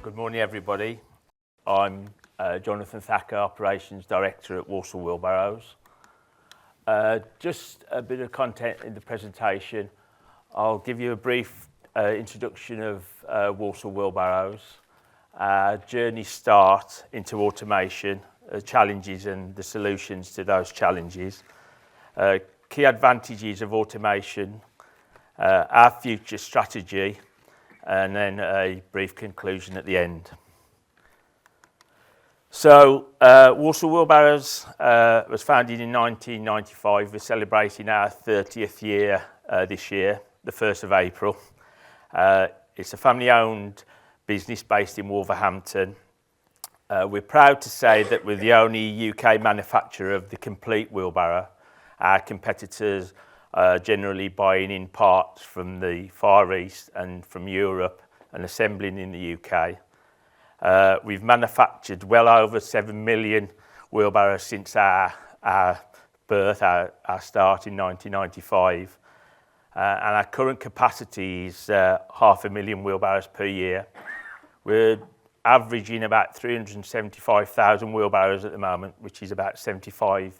Good morning, everybody. I'm Jonathan Thacker, Operations Director at Walsall Wheelbarrows. Just a bit of content in the presentation. I'll give you a brief introduction of Walsall Wheelbarrows, our journey start into automation, challenges and the solutions to those challenges, key advantages of automation, our future strategy, and then a brief conclusion at the end. So, Walsall Wheelbarrows was founded in 1995. We're celebrating our 30th year this year, the 1st of April. It's a family-owned business based in Wolverhampton. We're proud to say that we're the only UK manufacturer of the complete wheelbarrow. Our competitors generally buying in parts from the Far East and from Europe and assembling in the UK. We've manufactured well over 7 million wheelbarrows since our birth, our start in 1995. And our current capacity is 500,000 wheelbarrows per year. We're averaging about 375,000 wheelbarrows at the moment, which is about 75%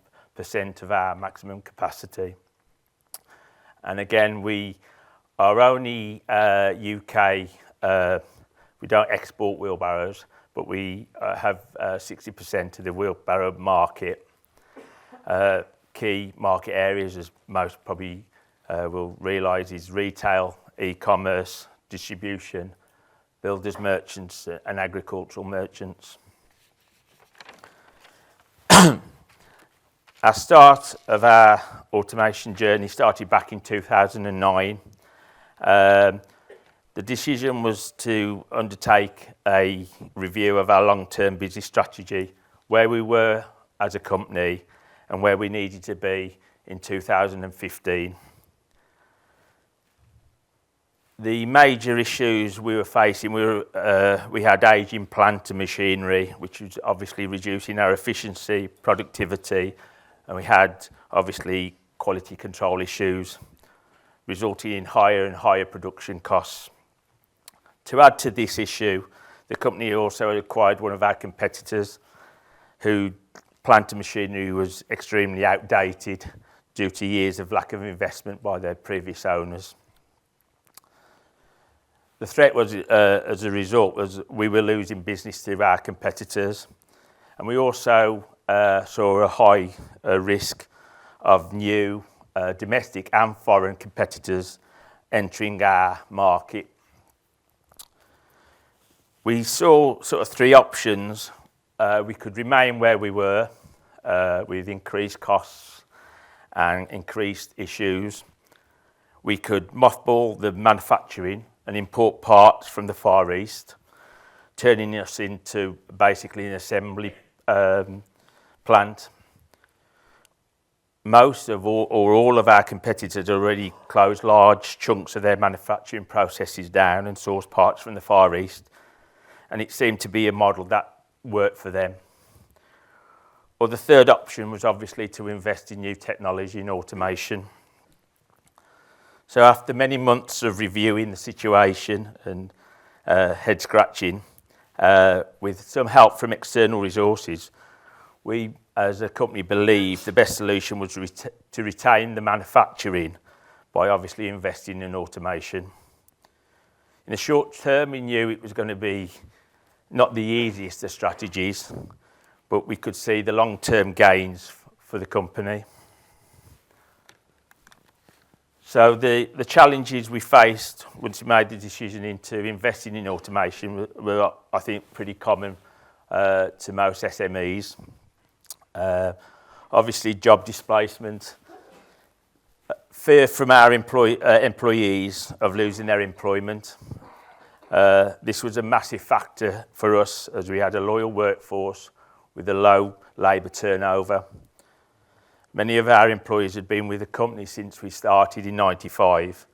of our maximum capacity. And again, we are only UK, we don't export wheelbarrows, but we have 60% of the wheelbarrow market. Key market areas, as most probably will realise, is retail, e-commerce, distribution, builders merchants and agricultural merchants. Our start of our automation journey started back in 2009. The decision was to undertake a review of our long-term business strategy, where we were as a company and where we needed to be in 2015. The major issues we were facing, we had ageing plant and machinery, which was obviously reducing our efficiency, productivity, and we had obviously quality control issues, resulting in higher and higher production costs. To add to this issue, the company also acquired one of our competitors, whose plant and machinery was extremely outdated due to years of lack of investment by their previous owners. The threat was, as a result, was we were losing business to our competitors, and we also saw a high risk of new domestic and foreign competitors entering our market. We saw sort of three options. We could remain where we were with increased costs and increased issues. We could mothball the manufacturing and import parts from the Far East, turning us into basically an assembly plant. Most of all of our competitors already closed large chunks of their manufacturing processes down and sourced parts from the Far East, and it seemed to be a model that worked for them. Or the third option was obviously to invest in new technology and automation. So after many months of reviewing the situation and head scratching, with some help from external resources, we as a company believed the best solution was to retain the manufacturing by obviously investing in automation. In the short term, we knew it was going to be not the easiest of strategies, but we could see the long-term gains for the company. So the challenges we faced once we made the decision into investing in automation were, I think, pretty common to most SMEs. Obviously, job displacement, fear from our employees of losing their employment. This was a massive factor for us as we had a loyal workforce with a low labour turnover. Many of our employees had been with the company since we started in '95,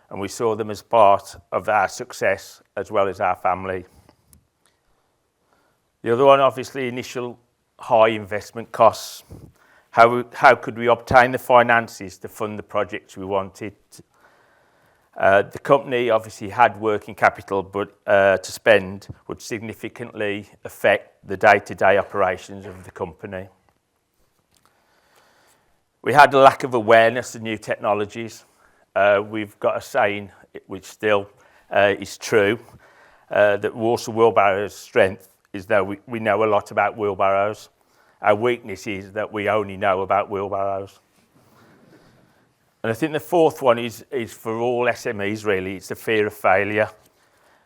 and we saw them as part of our success as well as our family. The other one, obviously, initial high investment costs. How could we obtain the finances to fund the projects we wanted? The company obviously had working capital, but to spend would significantly affect the day-to-day operations of the company. We had a lack of awareness of new technologies. We've got a saying, which still is true, that Walsall Wheelbarrow's strength is that we know a lot about wheelbarrows. Our weakness is that we only know about wheelbarrows. And I think the fourth one is for all SMEs really, it's the fear of failure.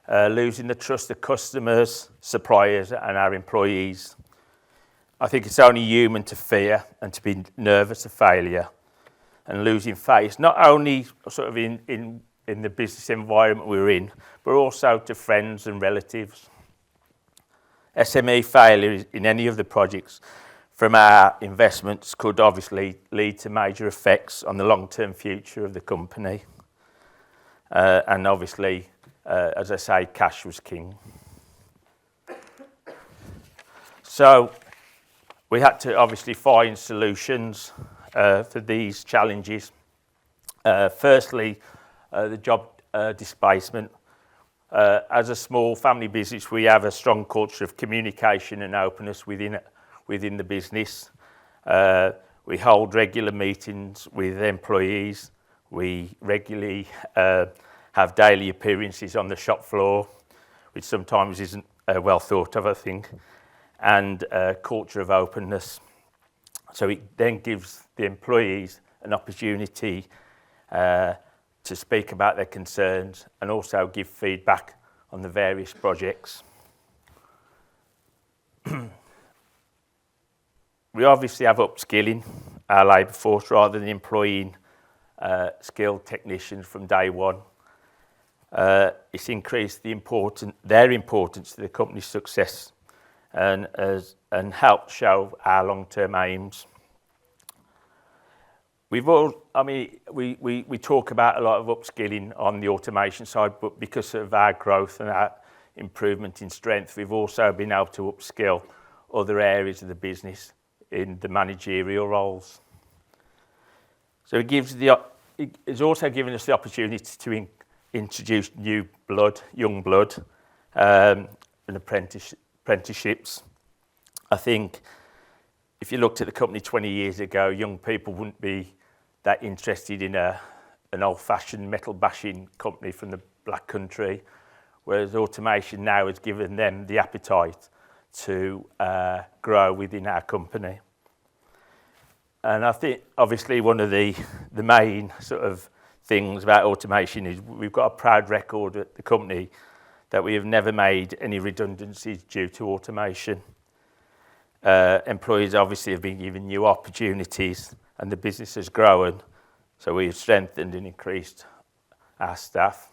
Losing the trust of customers, suppliers and our employees. I think it's only human to fear and to be nervous of failure and losing faith, not only sort of in the business environment we're in, but also to friends and relatives. SME failure in any of the projects from our investments could obviously lead to major effects on the long-term future of the company. And obviously, as I say, cash was king. So we had to obviously find solutions for these challenges. Firstly, the job displacement. As a small family business, we have a strong culture of communication and openness within the business. We hold regular meetings with employees. We regularly have daily appearances on the shop floor, which sometimes isn't well thought of, I think, and a culture of openness. So it then gives the employees an opportunity to speak about their concerns and also give feedback on the various projects. We obviously have upskilling our labour force rather than employing skilled technicians from day one. It's increased their importance to the company's success and helped show our long-term aims. We talk about a lot of upskilling on the automation side, but because of our growth and our improvement in strength, we've also been able to upskill other areas of the business in the managerial roles. So it's also given us the opportunity to introduce young blood, and apprenticeships. I think if you looked at the company 20 years ago, young people wouldn't be that interested in an old-fashioned metal bashing company from the Black Country, whereas automation now has given them the appetite to grow within our company. And I think obviously one of the main sort of things about automation is we've got a proud record at the company that we have never made any redundancies due to automation. Employees obviously have been given new opportunities and the business has grown, so we've strengthened and increased our staff.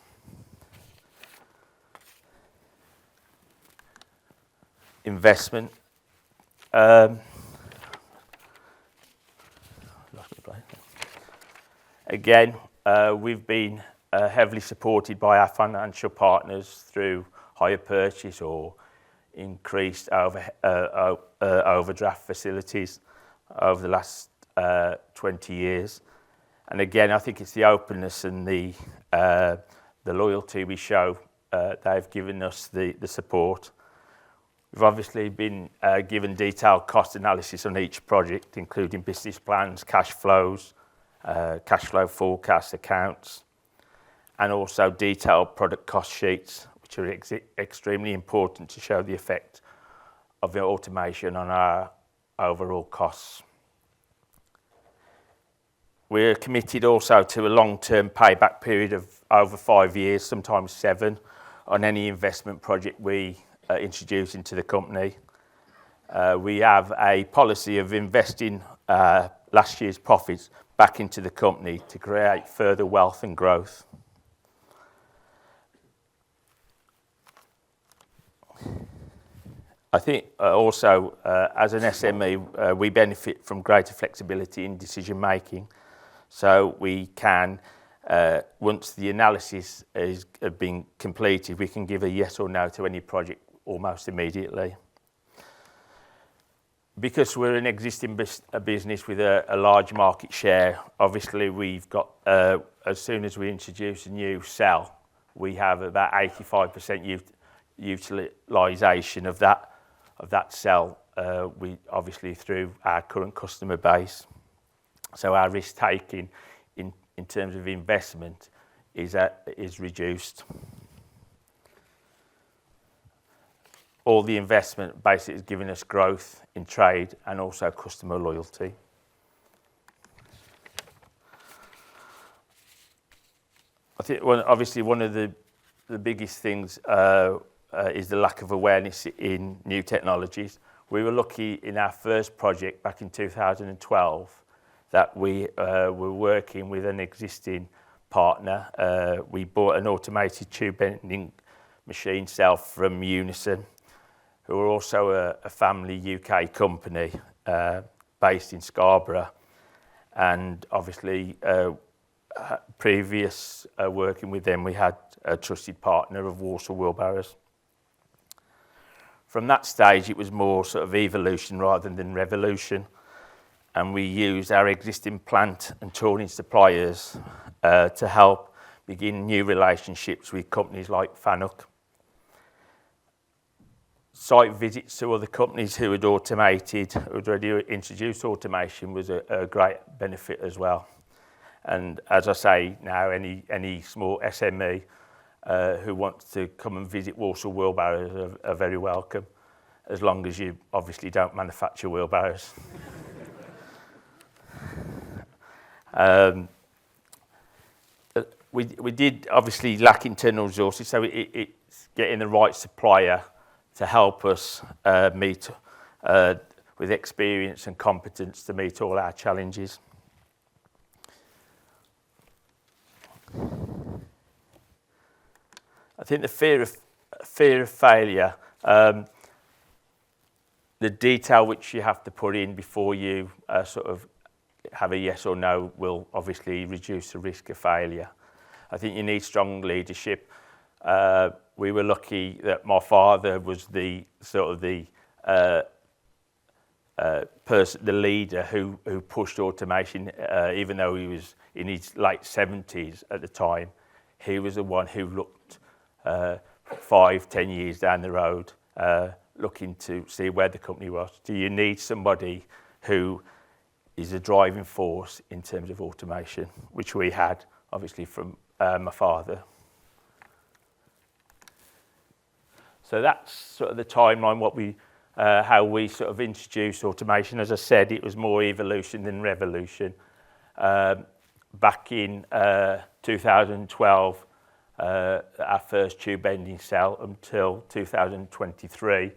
Investment. Again, we've been heavily supported by our financial partners through hire purchase or increased overdraft facilities over the last 20 years. And again, I think it's the openness and the loyalty we show. They've given us the support. We've obviously been given detailed cost analysis on each project, including business plans, cash flows, cash flow forecasts, accounts, and also detailed product cost sheets, which are extremely important to show the effect of the automation on our overall costs. We're committed also to a long-term payback period of over 5 years, sometimes 7, on any investment project we introduce into the company. We have a policy of investing last year's profits back into the company to create further wealth and growth. I think also as an SME, we benefit from greater flexibility in decision making. So we can, once the analysis has been completed, we can give a yes or no to any project almost immediately. Because we're an existing business with a large market share, obviously we've got, as soon as we introduce a new cell, we have about 85% utilisation of that cell, we obviously through our current customer base. So our risk taking in terms of investment is reduced. All the investment basically is giving us growth in trade and also customer loyalty. I think obviously one of the biggest things is the lack of awareness in new technologies. We were lucky in our first project back in 2012 that we were working with an existing partner. We bought an automated tube bending machine cell from Unison, who are also a family UK company based in Scarborough. And obviously, previous working with them, we had a trusted partner of Walsall Wheelbarrows. From that stage, it was more sort of evolution rather than revolution. And we used our existing plant and tooling suppliers to help begin new relationships with companies like Fanuc. Site visits to other companies who had already introduced automation was a great benefit as well. And as I say now, any small SME who wants to come and visit Walsall Wheelbarrows are very welcome, as long as you obviously don't manufacture wheelbarrows. We did obviously lack internal resources, so it's getting the right supplier to help us meet with experience and competence to meet all our challenges. I think the fear of failure, the detail which you have to put in before you sort of have a yes or no will obviously reduce the risk of failure. I think you need strong leadership. We were lucky that my father was the leader who pushed automation, even though he was in his late 70s at the time. He was the one who looked 5-10 years down the road, looking to see where the company was. Do you need somebody who is a driving force in terms of automation, which we had obviously from my father. So that's sort of the timeline, how we sort of introduced automation. As I said, it was more evolution than revolution. Back in 2012, our first tube bending cell until 2023,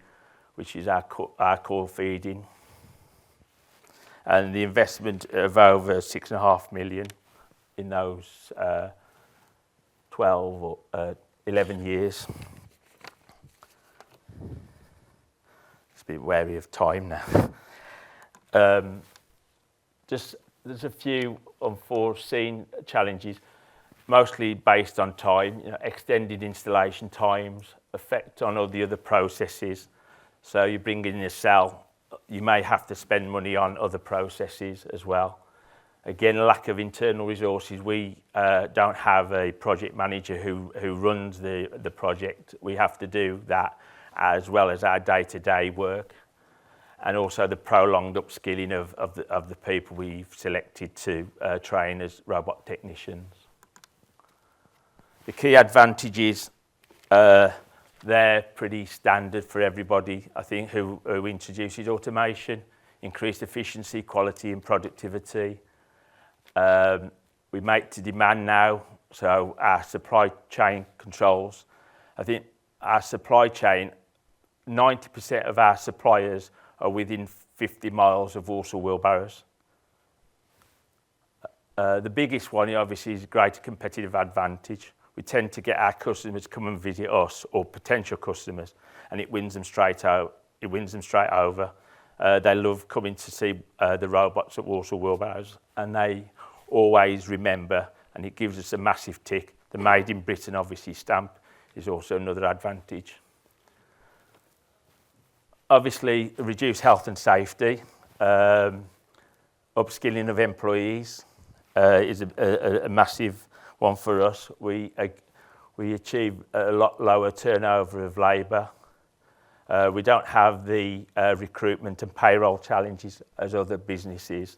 which is our core feeding. And the investment of over 6.5 million in those 12 or 11 years. Just be wary of time now. There's a few unforeseen challenges, mostly based on time, extended installation times, effect on all the other processes. So you bring in a cell, you may have to spend money on other processes as well. Again, lack of internal resources. We don't have a project manager who runs the project. We have to do that as well as our day-to-day work, and also the prolonged upskilling of the people we've selected to train as robot technicians. The key advantages, they're pretty standard for everybody, I think, who introduces automation: increased efficiency, quality and productivity. We make to demand now, so our supply chain controls. I think our supply chain, 90% of our suppliers are within 50 miles of Walsall Wheelbarrows. The biggest one obviously is greater competitive advantage. We tend to get our customers to come and visit us, or potential customers, and it wins them straight out. It wins them straight over. They love coming to see the robots at Walsall Wheelbarrows, and they always remember, and it gives us a massive tick. The Made in Britain, obviously, stamp is also another advantage. obviously reduce health and safety, upskilling of employees is a massive one for us. We achieve a lot lower turnover of labour. We don't have the recruitment and payroll challenges as other businesses.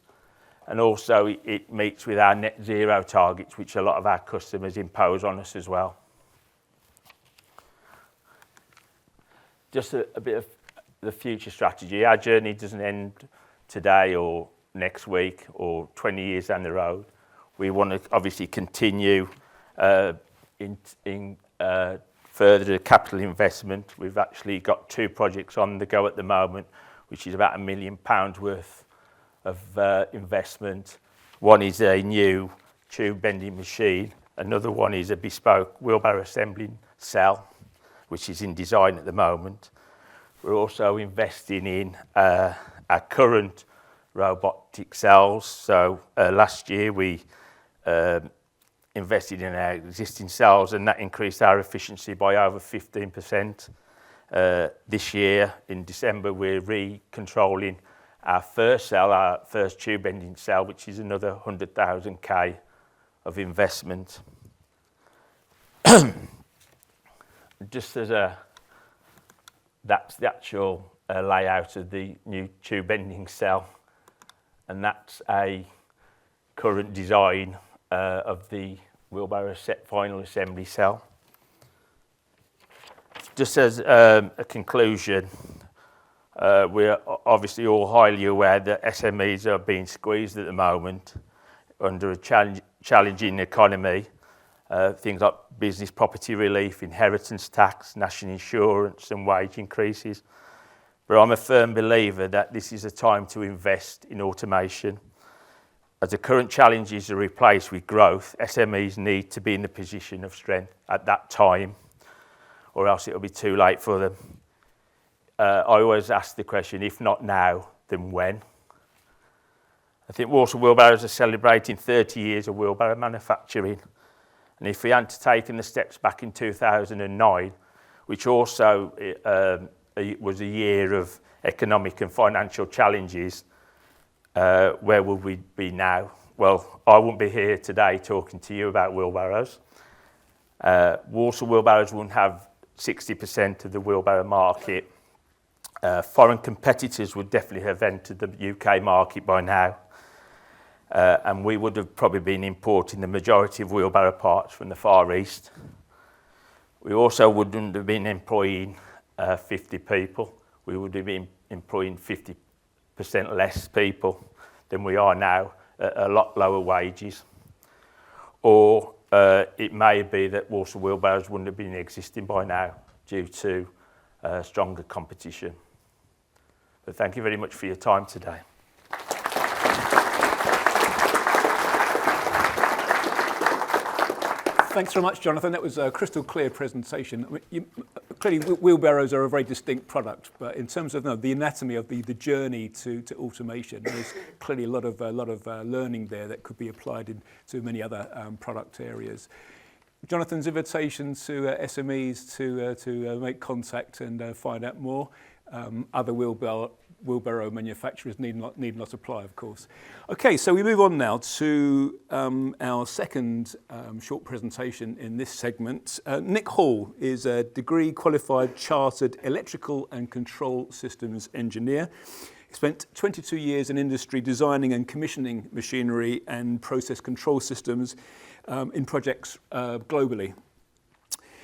And also it meets with our net zero targets, which a lot of our customers impose on us as well. Just a bit of the future strategy. Our journey doesn't end today or next week or 20 years down the road. We want to obviously continue in further capital investment. We've actually got 2 projects on the go at the moment, which is about £1 million worth of investment. One is a new tube bending machine. Another one is a bespoke wheelbarrow assembling cell, which is in design at the moment. We're also investing in our current robotic cells. So last year we invested in our existing cells, and that increased our efficiency by over 15%. This year, in December, we're recontrolling our first cell, our first tube bending cell, which is another 100,000 K of investment. Just as that's the actual layout of the new tube bending cell, and that's a current design of the wheelbarrow set final assembly cell. Just as a conclusion, we're obviously all highly aware that SMEs are being squeezed at the moment under a challenging economy. Things like business property relief, inheritance tax, national insurance and wage increases. But I'm a firm believer that this is a time to invest in automation. As the current challenges are replaced with growth, SMEs need to be in the position of strength at that time, or else it'll be too late for them. I always ask the question, if not now, then when? I think Walsall Wheelbarrows are celebrating 30 years of wheelbarrow manufacturing. And if we hadn't taken the steps back in 2009, which also was a year of economic and financial challenges, where would we be now? Well, I wouldn't be here today talking to you about wheelbarrows. Walsall Wheelbarrows wouldn't have 60% of the wheelbarrow market. Foreign competitors would definitely have entered the UK market by now. And we would have probably been importing the majority of wheelbarrow parts from the Far East. We also wouldn't have been employing 50 people. We would have been employing 50% less people than we are now, at a lot lower wages. Or it may be that Walsall Wheelbarrows wouldn't have been existing by now due to stronger competition. But thank you very much for your time today. Thanks very much, Jonathan. That was a crystal clear presentation. I mean, clearly, wheelbarrows are a very distinct product, but in terms of the anatomy of the journey to automation, there's clearly a lot of learning there that could be applied to many other product areas. Jonathan's invitation to SMEs to make contact and find out more. Other wheelbarrow manufacturers need not apply, of course. Okay, so we move on now to our second short presentation in this segment. Nick Hall is a degree qualified chartered electrical and control systems engineer. He spent 22 years in industry designing and commissioning machinery and process control systems in projects globally.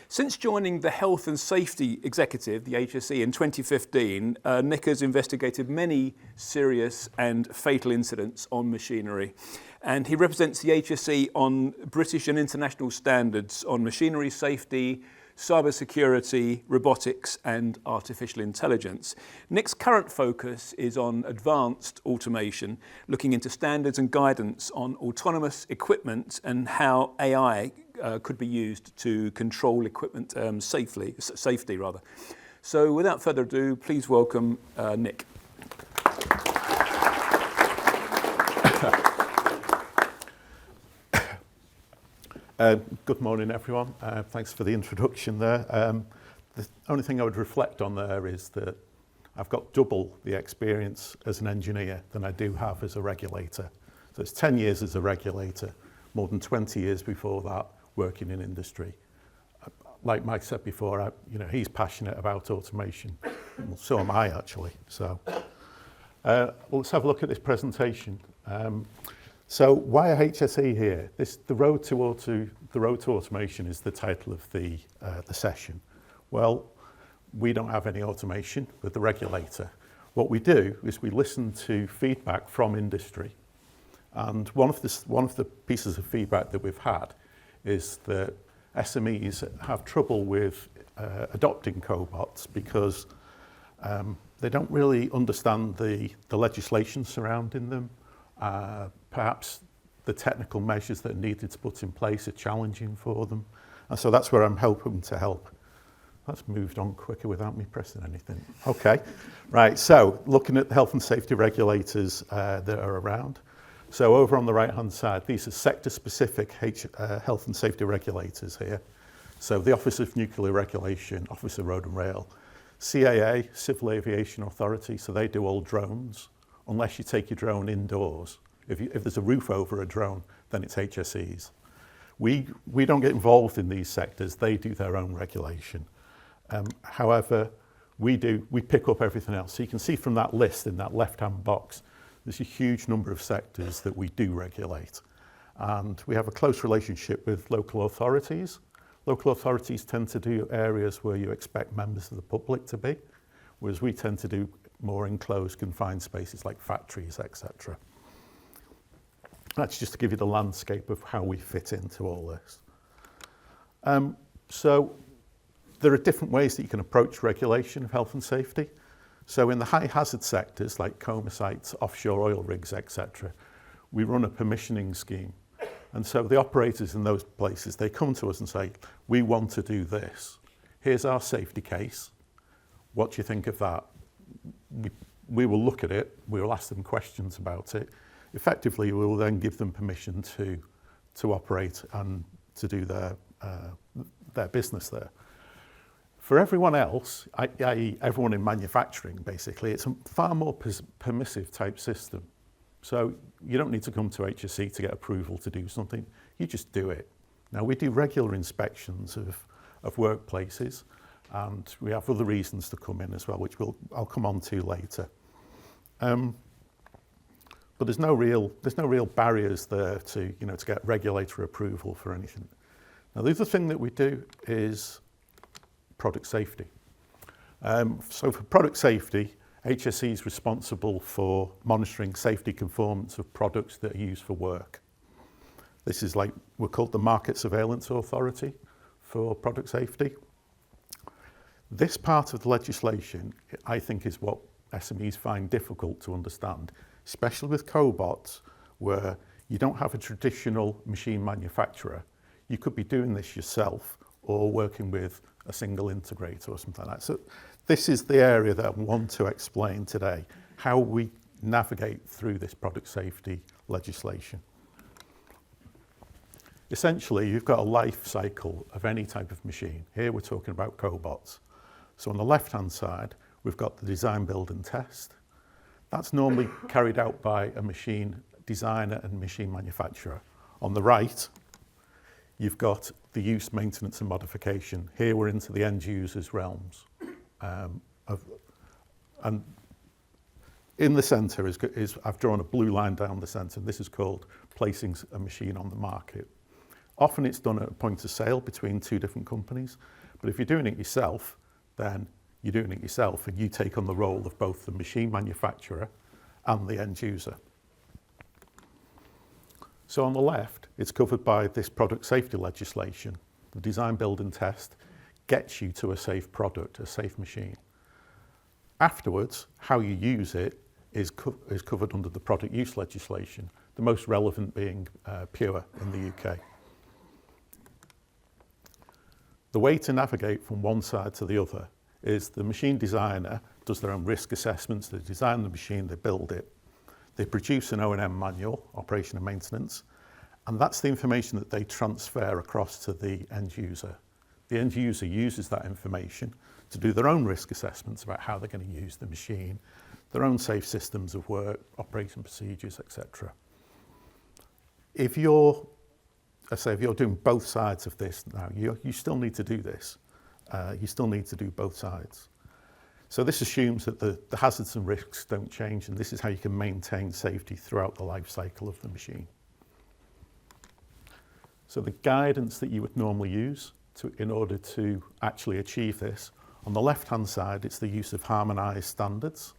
Since joining the Health and Safety Executive, the HSE, in 2015, Nick has investigated many serious and fatal incidents on machinery. And he represents the HSE on British and international standards on machinery safety, cybersecurity, robotics and artificial intelligence. Nick's current focus is on advanced automation, looking into standards and guidance on autonomous equipment and how AI could be used to control equipment safety. So without further ado, please welcome Nick. Good morning, everyone. Thanks for the introduction there. The only thing I would reflect on there is that I've got double the experience as an engineer than I do have as a regulator. So it's 10 years as a regulator, more than 20 years before that working in industry. Like Mike said before, he's passionate about automation. Well, so am I actually. So let's have a look at this presentation. So why are HSE here? The road to automation is the title of the session. Well, we don't have any automation with the regulator. What we do is we listen to feedback from industry. And one of the pieces of feedback that we've had is that SMEs have trouble with adopting cobots because they don't really understand the legislation surrounding them. Perhaps the technical measures that are needed to put in place are challenging for them. And so that's where I'm hoping to help. That's moved on quicker without me pressing anything. Okay, right, so looking at the health and safety regulators that are around. So over on the right-hand side, these are sector-specific health and safety regulators here. So the Office of Nuclear Regulation, Office of Road and Rail, CAA, Civil Aviation Authority, so they do all drones, unless you take your drone indoors. If there's a roof over a drone, then it's HSEs. We don't get involved in these sectors, they do their own regulation. However, we pick up everything else. So you can see from that list in that left-hand box, there's a huge number of sectors that we do regulate. And we have a close relationship with local authorities. Local authorities tend to do areas where you expect members of the public to be, whereas we tend to do more enclosed, confined spaces like factories, etc. That's just to give you the landscape of how we fit into all this. So there are different ways that you can approach regulation of health and safety. So in the high hazard sectors like coma sites, offshore oil rigs, etc., we run a permissioning scheme. And so the operators in those places, they come to us and say, we want to do this. Here's our safety case. What do you think of that? We will look at it. We will ask them questions about it. Effectively, we will then give them permission to operate and to do their business there. For everyone else, i.e. everyone in manufacturing, basically, it's a far more permissive type system. So you don't need to come to HSE to get approval to do something. You just do it. Now, we do regular inspections of workplaces, and we have other reasons to come in as well, which I'll come on to later. But there's no real barriers there to get regulatory approval for anything. Now, the other thing that we do is product safety. So for product safety, HSE is responsible for monitoring safety conformance of products that are used for work. This is we're called the Market Surveillance Authority for product safety. This part of the legislation, I think, is what SMEs find difficult to understand, especially with cobots, where you don't have a traditional machine manufacturer. You could be doing this yourself or working with a single integrator or something like that. So this is the area that I want to explain today, how we navigate through this product safety legislation. Essentially, you've got a life cycle of any type of machine. Here we're talking about cobots. So on the left-hand side, we've got the design, build and test. That's normally carried out by a machine designer and machine manufacturer. On the right, you've got the use, maintenance and modification. Here we're into the end user's realms. And in the centre is I've drawn a blue line down the centre. This is called placing a machine on the market. Often it's done at a point of sale between two different companies. But if you're doing it yourself, then you're doing it yourself and you take on the role of both the machine manufacturer and the end user. So on the left, it's covered by this product safety legislation. The design, build and test gets you to a safe product, a safe machine. Afterwards, how you use it is covered under the product use legislation, the most relevant being PURE in the UK. The way to navigate from one side to the other is the machine designer does their own risk assessments, they design the machine, they build it. They produce an O&M manual, operation and maintenance, and that's the information that they transfer across to the end user. The end user uses that information to do their own risk assessments about how they're going to use the machine, their own safe systems of work, operating procedures, etc. If you're doing both sides of this now, you still need to do this. You still need to do both sides. So this assumes that the hazards and risks don't change, and this is how you can maintain safety throughout the life cycle of the machine. So the guidance that you would normally use in order to actually achieve this, on the left-hand side, it's the use of harmonised standards.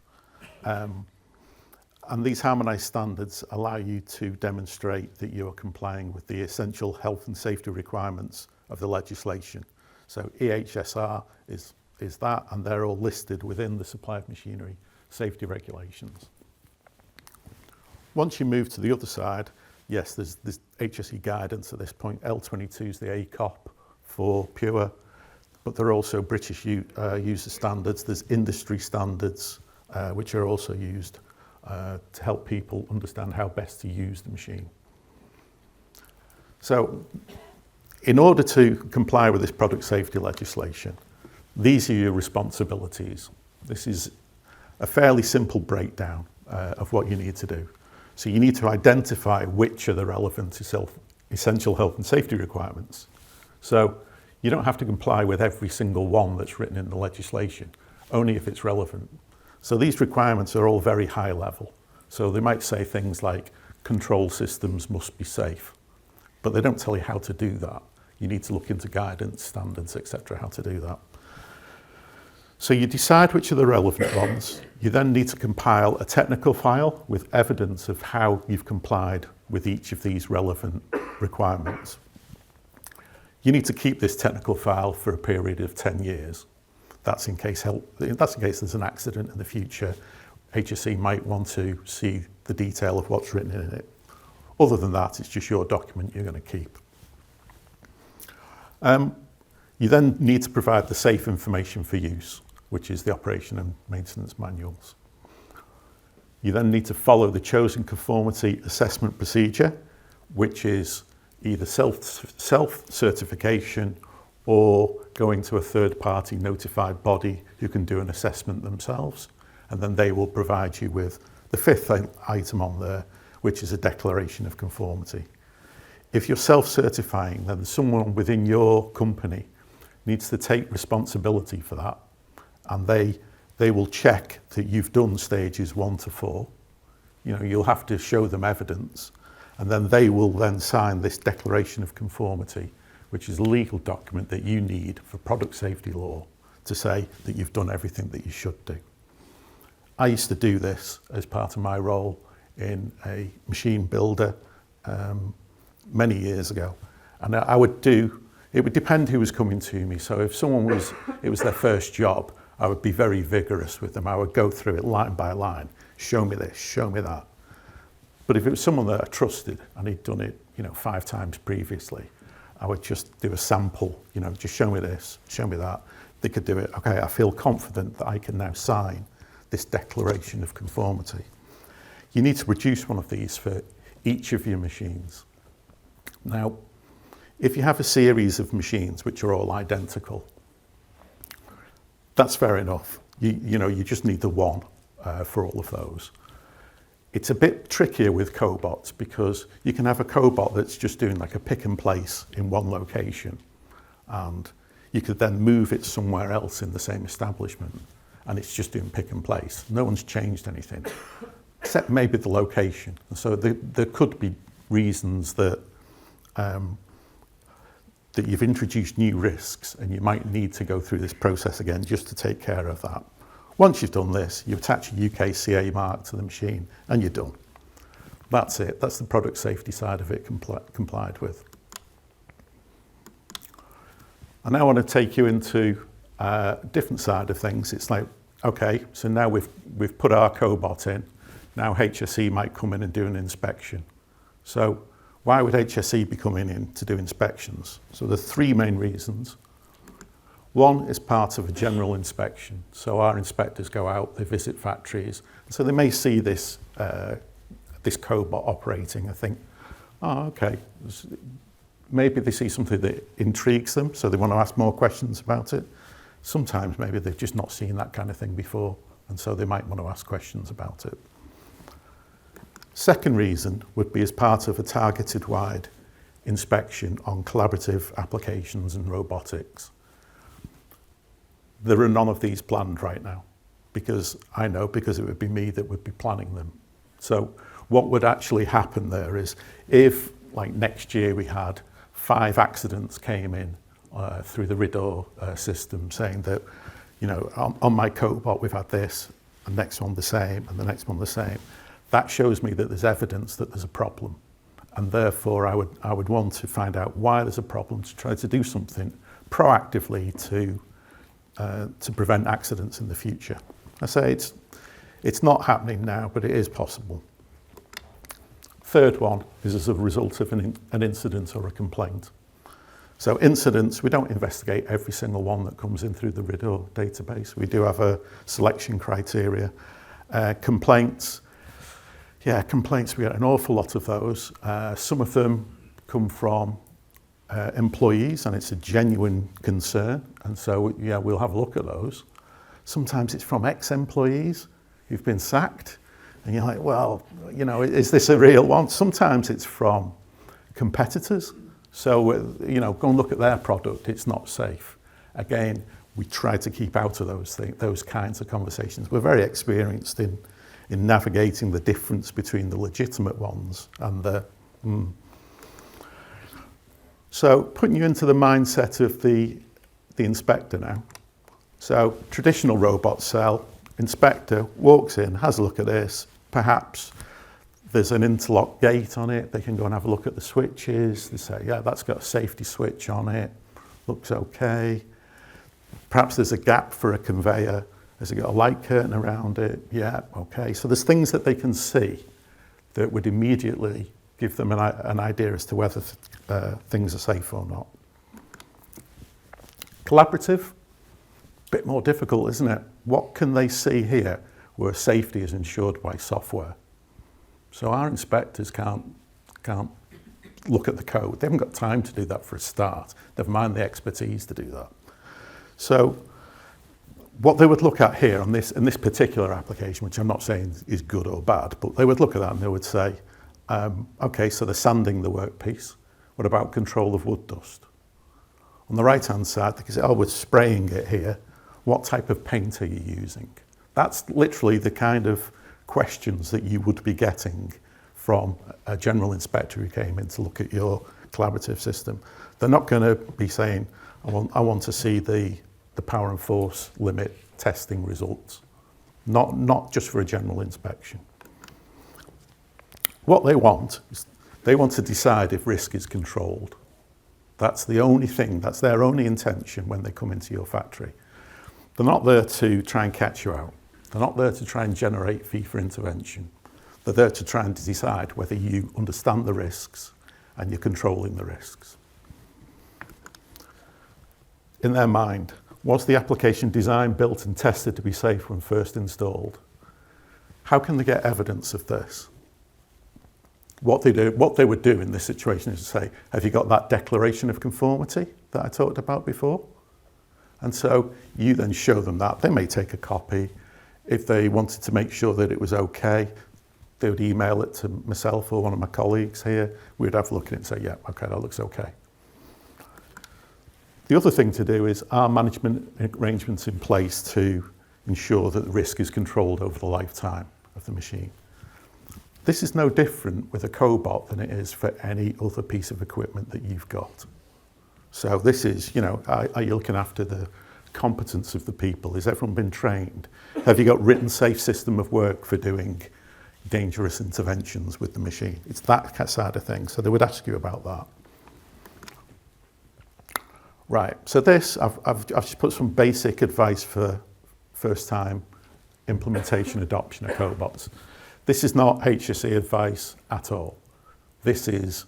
And these harmonised standards allow you to demonstrate that you are complying with the essential health and safety requirements of the legislation. So EHSR is that, and they're all listed within the supply of machinery safety regulations. Once you move to the other side, yes, there's HSE guidance at this point. L22 is the ACOP for pure, but there are also British user standards. There's industry standards, which are also used to help people understand how best to use the machine. So in order to comply with this product safety legislation, these are your responsibilities. This is a fairly simple breakdown of what you need to do. So you need to identify which are the relevant essential health and safety requirements. So you don't have to comply with every single one that's written in the legislation, only if it's relevant. So these requirements are all very high level. So they might say things like control systems must be safe, but they don't tell you how to do that. You need to look into guidance, standards, etc., how to do that. So you decide which are the relevant ones. You then need to compile a technical file with evidence of how you've complied with each of these relevant requirements. You need to keep this technical file for a period of 10 years. That's in case there's an accident in the future. HSE might want to see the detail of what's written in it. Other than that, it's just your document you're going to keep. You then need to provide the safe information for use, which is the operation and maintenance manuals. You then need to follow the chosen conformity assessment procedure, which is either self-certification or going to a third-party notified body who can do an assessment themselves, and then they will provide you with the fifth item on there, which is a declaration of conformity. If you're self-certifying, then someone within your company needs to take responsibility for that, and they will check that you've done stages 1 to 4. You'll have to show them evidence, and then they will then sign this declaration of conformity, which is a legal document that you need for product safety law to say that you've done everything that you should do. I used to do this as part of my role in a machine builder many years ago, and it would depend who was coming to me. So if it was their first job, I would be very vigorous with them. I would go through it line by line, show me this, show me that. But if it was someone that I trusted and he'd done it, 5 times previously, I would just do a sample, just show me this, show me that. They could do it. Okay, I feel confident that I can now sign this declaration of conformity. You need to produce one of these for each of your machines. Now, if you have a series of machines which are all identical, that's fair enough. You just need the one for all of those. It's a bit trickier with cobots because you can have a cobot that's just doing like a pick and place in one location, and you could then move it somewhere else in the same establishment and it's just doing pick and place. No one's changed anything, except maybe the location. So there could be reasons that that you've introduced new risks and you might need to go through this process again just to take care of that. Once you've done this, you attach a UKCA mark to the machine and you're done. That's it. That's the product safety side of it complied with. I now want to take you into a different side of things. It's like, okay, so now we've put our cobot in. Now HSE might come in and do an inspection. So why would HSE be coming in to do inspections? So there's 3 main reasons. One is part of a general inspection. So our inspectors go out, they visit factories. So they may see this cobot operating and think, oh, okay, maybe they see something that intrigues them, so they want to ask more questions about it. Sometimes maybe they've just not seen that kind of thing before, and so they might want to ask questions about it. Second reason would be as part of a targeted wide inspection on collaborative applications and robotics. There are none of these planned right now, because it would be me that would be planning them. So what would actually happen there is, if like next year we had 5 accidents came in through the RIDOR system saying that, you know, on my cobot we've had this, and the next one the same, and the next one the same, that shows me that there's evidence that there's a problem. And therefore I would want to find out why there's a problem, to try to do something proactively to prevent accidents in the future. I say it's not happening now, but it is possible. Third one is as a result of an incident or a complaint. So incidents, we don't investigate every single one that comes in through the RIDOR database. We do have a selection criteria. Complaints, we get an awful lot of those. Some of them come from employees, and it's a genuine concern, and so we'll have a look at those. Sometimes it's from ex-employees who've been sacked, and you're like, well, you know, is this a real one? Sometimes it's from competitors, so you know, go and look at their product, it's not safe. Again, we try to keep out of those kinds of conversations. We're very experienced in navigating the difference between the legitimate ones and the So putting you into the mindset of the inspector now. So traditional robot cell, inspector walks in, has a look at this, perhaps there's an interlock gate on it, they can go and have a look at the switches, they say, yeah, that's got a safety switch on it, looks okay. Perhaps there's a gap for a conveyor, has it got a light curtain around it? Yeah, okay. So there's things that they can see that would immediately give them an idea as to whether things are safe or not. Collaborative, a bit more difficult, isn't it? What can they see here where safety is ensured by software? So our inspectors can't look at the code. They haven't got time to do that for a start. Never mind the expertise to do that. So what they would look at here in this particular application, which I'm not saying is good or bad, but they would look at that and they would say, okay, so they're sanding the workpiece. What about control of wood dust? On the right-hand side, they can say, oh, we're spraying it here. What type of paint are you using? That's literally the kind of questions that you would be getting from a general inspector who came in to look at your collaborative system. They're not going to be saying, I want to see the power and force limit testing results. Not just for a general inspection. What they want is they want to decide if risk is controlled. That's the only thing, that's their only intention when they come into your factory. They're not there to try and catch you out. They're not there to try and generate fee for intervention. They're there to try and decide whether you understand the risks and you're controlling the risks. In their mind, was the application designed, built and tested to be safe when first installed? How can they get evidence of this? What they would do in this situation is to say, have you got that declaration of conformity that I talked about before? And so you then show them that. They may take a copy. If they wanted to make sure that it was okay, they would email it to myself or one of my colleagues here. We'd have a look at it and say, yeah, okay, that looks okay. The other thing to do is, are management arrangements in place to ensure that the risk is controlled over the lifetime of the machine? This is no different with a cobot than it is for any other piece of equipment that you've got. So this is, you know, are you looking after the competence of the people? Has everyone been trained? Have you got written safe system of work for doing dangerous interventions with the machine? It's that side of things. So they would ask you about that. Right, so this, I've just put some basic advice for first time implementation adoption of cobots. This is not HSE advice at all. This is,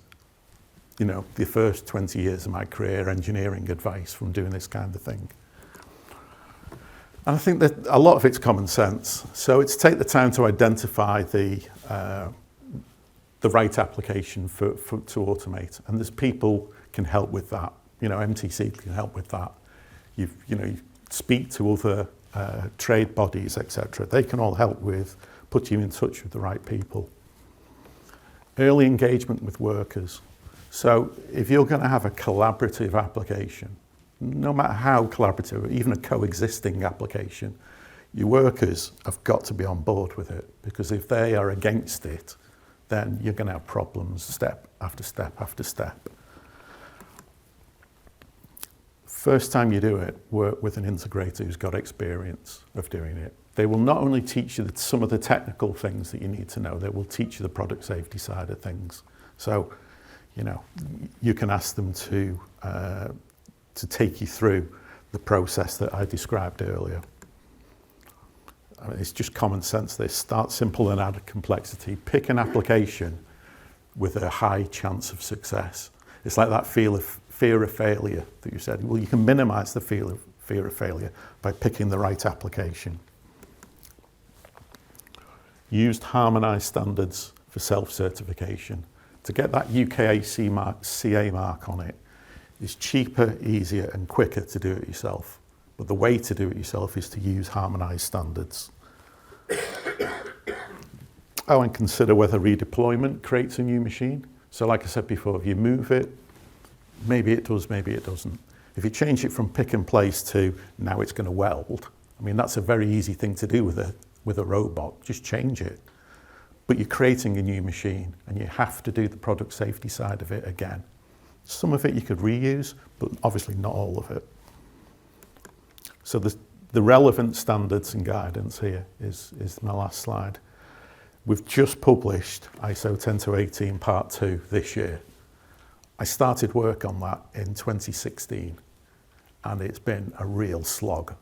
you know, the first 20 years of my career engineering advice from doing this kind of thing. And I think that a lot of it's common sense. So it's take the time to identify the the right application to automate. And there's people can help with that. You know, MTC can help with that. You speak to other trade bodies, etc. They can all help with, put you in touch with the right people. Early engagement with workers. So if you're going to have a collaborative application, no matter how collaborative, even a coexisting application, your workers have got to be on board with it, because if they are against it, then you're going to have problems step after step after step. First time you do it, work with an integrator who's got experience of doing it. They will not only teach you some of the technical things that you need to know, they will teach you the product safety side of things. So, you know, you can ask them to take you through the process that I described earlier. I mean, it's just common sense. This start simple and add complexity. Pick an application with a high chance of success. It's like that fear of failure that you said. Well, you can minimize the fear of failure by picking the right application. Used harmonized standards for self-certification. To get that UKAC mark, CA mark on it is cheaper, easier and quicker to do it yourself. But the way to do it yourself is to use harmonized standards. Oh, and consider whether redeployment creates a new machine. So like I said before, if you move it, maybe it does, maybe it doesn't. If you change it from pick and place to now it's going to weld, I mean, that's a very easy thing to do with a robot. Just change it. But you're creating a new machine and you have to do the product safety side of it again. Some of it you could reuse, but obviously not all of it. So the relevant standards and guidance here is my last slide. We've just published ISO 10218 Part 2 this year. I started work on that in 2016 and it's been a real slog.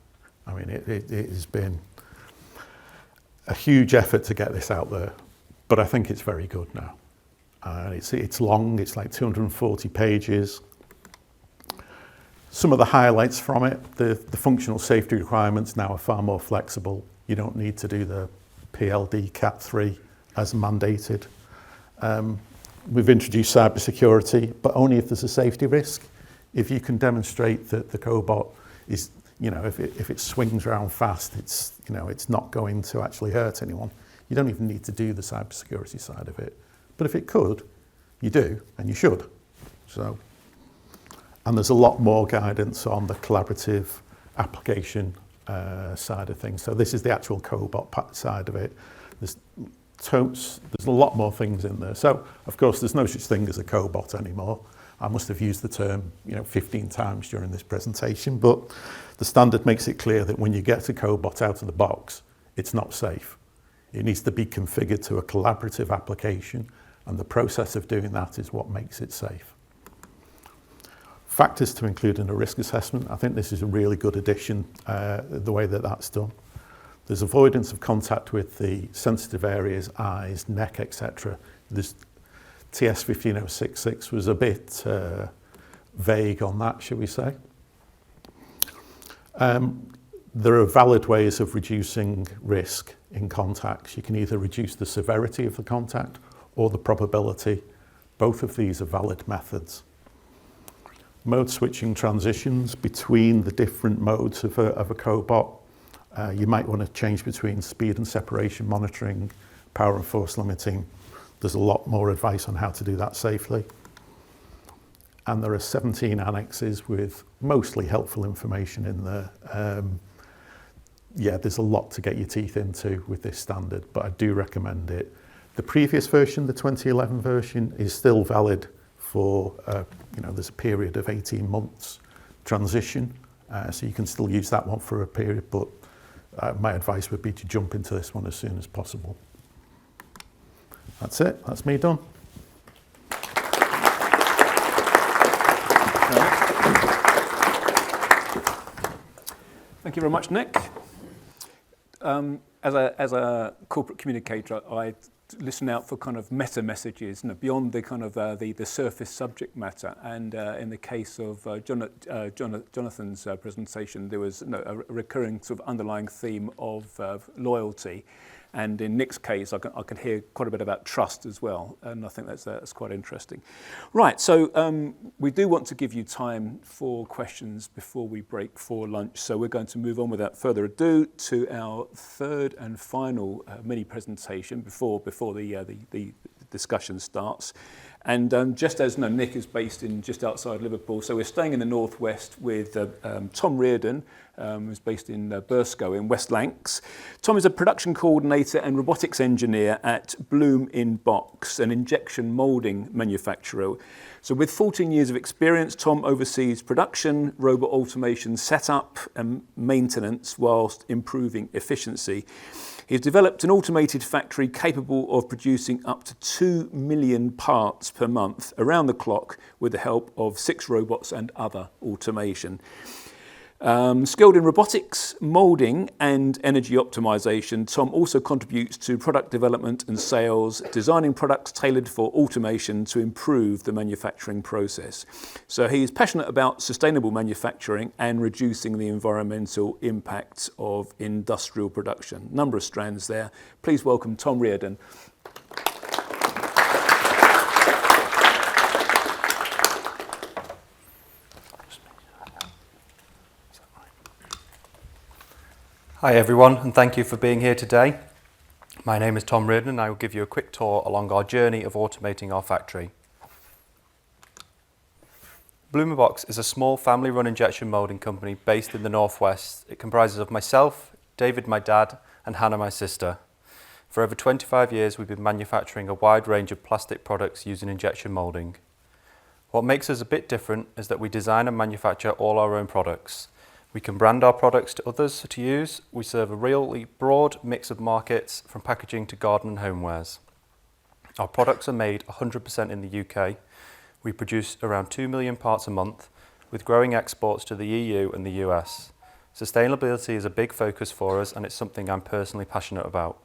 I mean, it has been a huge effort to get this out there, but I think it's very good now. It's long, it's like 240 pages. Some of the highlights from it, the functional safety requirements now are far more flexible. You don't need to do the PLD Cat 3 as mandated. We've introduced cybersecurity, but only if there's a safety risk. If you can demonstrate that the cobot is, you know, if it swings around fast, it's not going to actually hurt anyone. You don't even need to do the cybersecurity side of it. But if it could, you do, and you should. So, and there's a lot more guidance on the collaborative application side of things. So this is the actual cobot side of it. There's a lot more things in there. So, of course, there's no such thing as a cobot anymore. I must have used the term, 15 times during this presentation, but the standard makes it clear that when you get a cobot out of the box, it's not safe. It needs to be configured to a collaborative application, and the process of doing that is what makes it safe. Factors to include in a risk assessment. I think this is a really good addition, the way that that's done. There's avoidance of contact with the sensitive areas, eyes, neck, etc. This TS 15066 was a bit vague on that, shall we say. There are valid ways of reducing risk in contacts. You can either reduce the severity of the contact or the probability. Both of these are valid methods. Mode switching transitions between the different modes of a cobot. You might want to change between speed and separation monitoring, power and force limiting. There's a lot more advice on how to do that safely. And there are 17 annexes with mostly helpful information in there. Yeah, there's a lot to get your teeth into with this standard, but I do recommend it. The previous version, the 2011 version, is still valid for, there's a period of 18 months transition. So you can still use that one for a period, but my advice would be to jump into this one as soon as possible. That's it, that's me done. Thank you very much, Nick. As a corporate communicator, I listen out for kind of meta messages, beyond the kind of the surface subject matter. And in the case of Jonathan's presentation, there was a recurring sort of underlying theme of loyalty. And in Nick's case, I can hear quite a bit about trust as well, and I think that's quite interesting. Right, so we do want to give you time for questions before we break for lunch, so we're going to move on without further ado to our third and final mini presentation before the discussion starts. And just as Nick is based in just outside Liverpool, so we're staying in the northwest with Tom Reardon, who's based in Burscough in West Lancs. Tom is a production coordinator and robotics engineer at Bloom in Box, an injection moulding manufacturer. So with 14 years of experience, Tom oversees production, robot automation setup and maintenance whilst improving efficiency. He's developed an automated factory capable of producing up to 2 million parts per month around the clock with the help of 6 robots and other automation. Skilled in robotics, moulding and energy optimization, Tom also contributes to product development and sales, designing products tailored for automation to improve the manufacturing process. So he is passionate about sustainable manufacturing and reducing the environmental impact of industrial production. Number of strands there. Please welcome Tom Reardon. Hi everyone, and thank you for being here today. My name is Tom Reardon and I will give you a quick tour along our journey of automating our factory. Bloom Box is a small family-run injection moulding company based in the northwest. It comprises of myself, David my dad, and Hannah my sister. For over 25 years we've been manufacturing a wide range of plastic products using injection moulding. What makes us a bit different is that we design and manufacture all our own products. We can brand our products to others to use. We serve a really broad mix of markets from packaging to garden and homewares. Our products are made 100% in the UK. We produce around 2 million parts a month with growing exports to the EU and the US. Sustainability is a big focus for us and it's something I'm personally passionate about.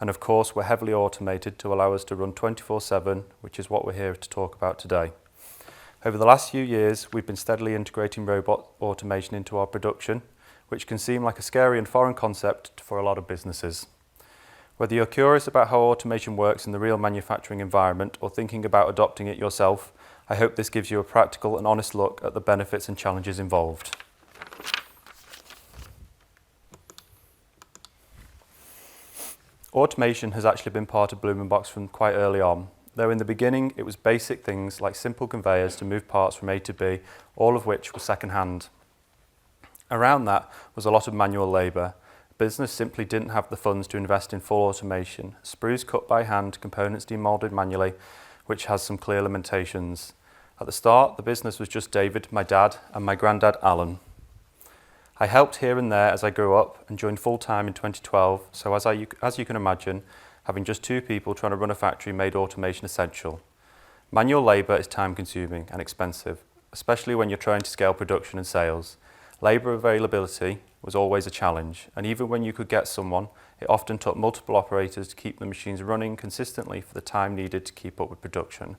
And of course we're heavily automated to allow us to run 24/7, which is what we're here to talk about today. Over the last few years, we've been steadily integrating robot automation into our production, which can seem like a scary and foreign concept for a lot of businesses. Whether you're curious about how automation works in the real manufacturing environment or thinking about adopting it yourself, I hope this gives you a practical and honest look at the benefits and challenges involved. Automation has actually been part of Bloom Box from quite early on. Though in the beginning it was basic things like simple conveyors to move parts from A to B, all of which were second-hand. Around that was a lot of manual labour. Business simply didn't have the funds to invest in full automation. Sprues cut by hand, components demoulded manually, which has some clear limitations. At the start, the business was just David, my dad, and my granddad, Alan. I helped here and there as I grew up and joined full-time in 2012, so as you can imagine, having just 2 people trying to run a factory made automation essential. Manual labour is time-consuming and expensive, especially when you're trying to scale production and sales. Labour availability was always a challenge, and even when you could get someone, it often took multiple operators to keep the machines running consistently for the time needed to keep up with production.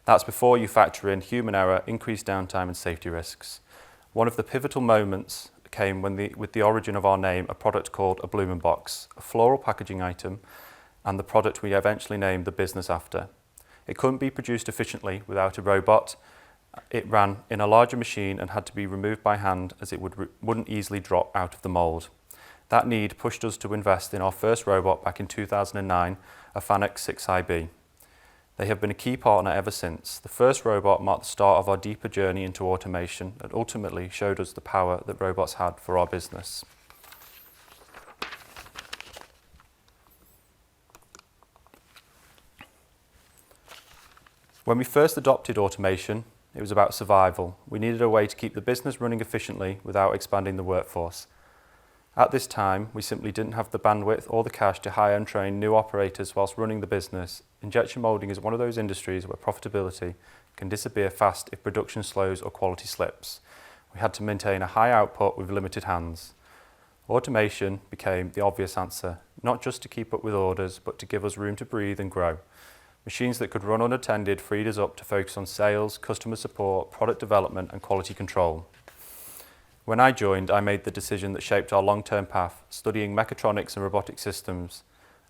That's before you factor in human error, increased downtime and safety risks. One of the pivotal moments came with the origin of our name, a product called a Bloom Box, a floral packaging item, and the product we eventually named the business after. It couldn't be produced efficiently without a robot. It ran in a larger machine and had to be removed by hand as it wouldn't easily drop out of the mould. That need pushed us to invest in our first robot back in 2009, a Fanuc 6IB. They have been a key partner ever since. The first robot marked the start of our deeper journey into automation and ultimately showed us the power that robots had for our business. When we first adopted automation, it was about survival. We needed a way to keep the business running efficiently without expanding the workforce. At this time, we simply didn't have the bandwidth or the cash to hire and train new operators whilst running the business. Injection moulding is one of those industries where profitability can disappear fast if production slows or quality slips. We had to maintain a high output with limited hands. Automation became the obvious answer, not just to keep up with orders, but to give us room to breathe and grow. Machines that could run unattended freed us up to focus on sales, customer support, product development and quality control. When I joined, I made the decision that shaped our long-term path, studying mechatronics and robotic systems.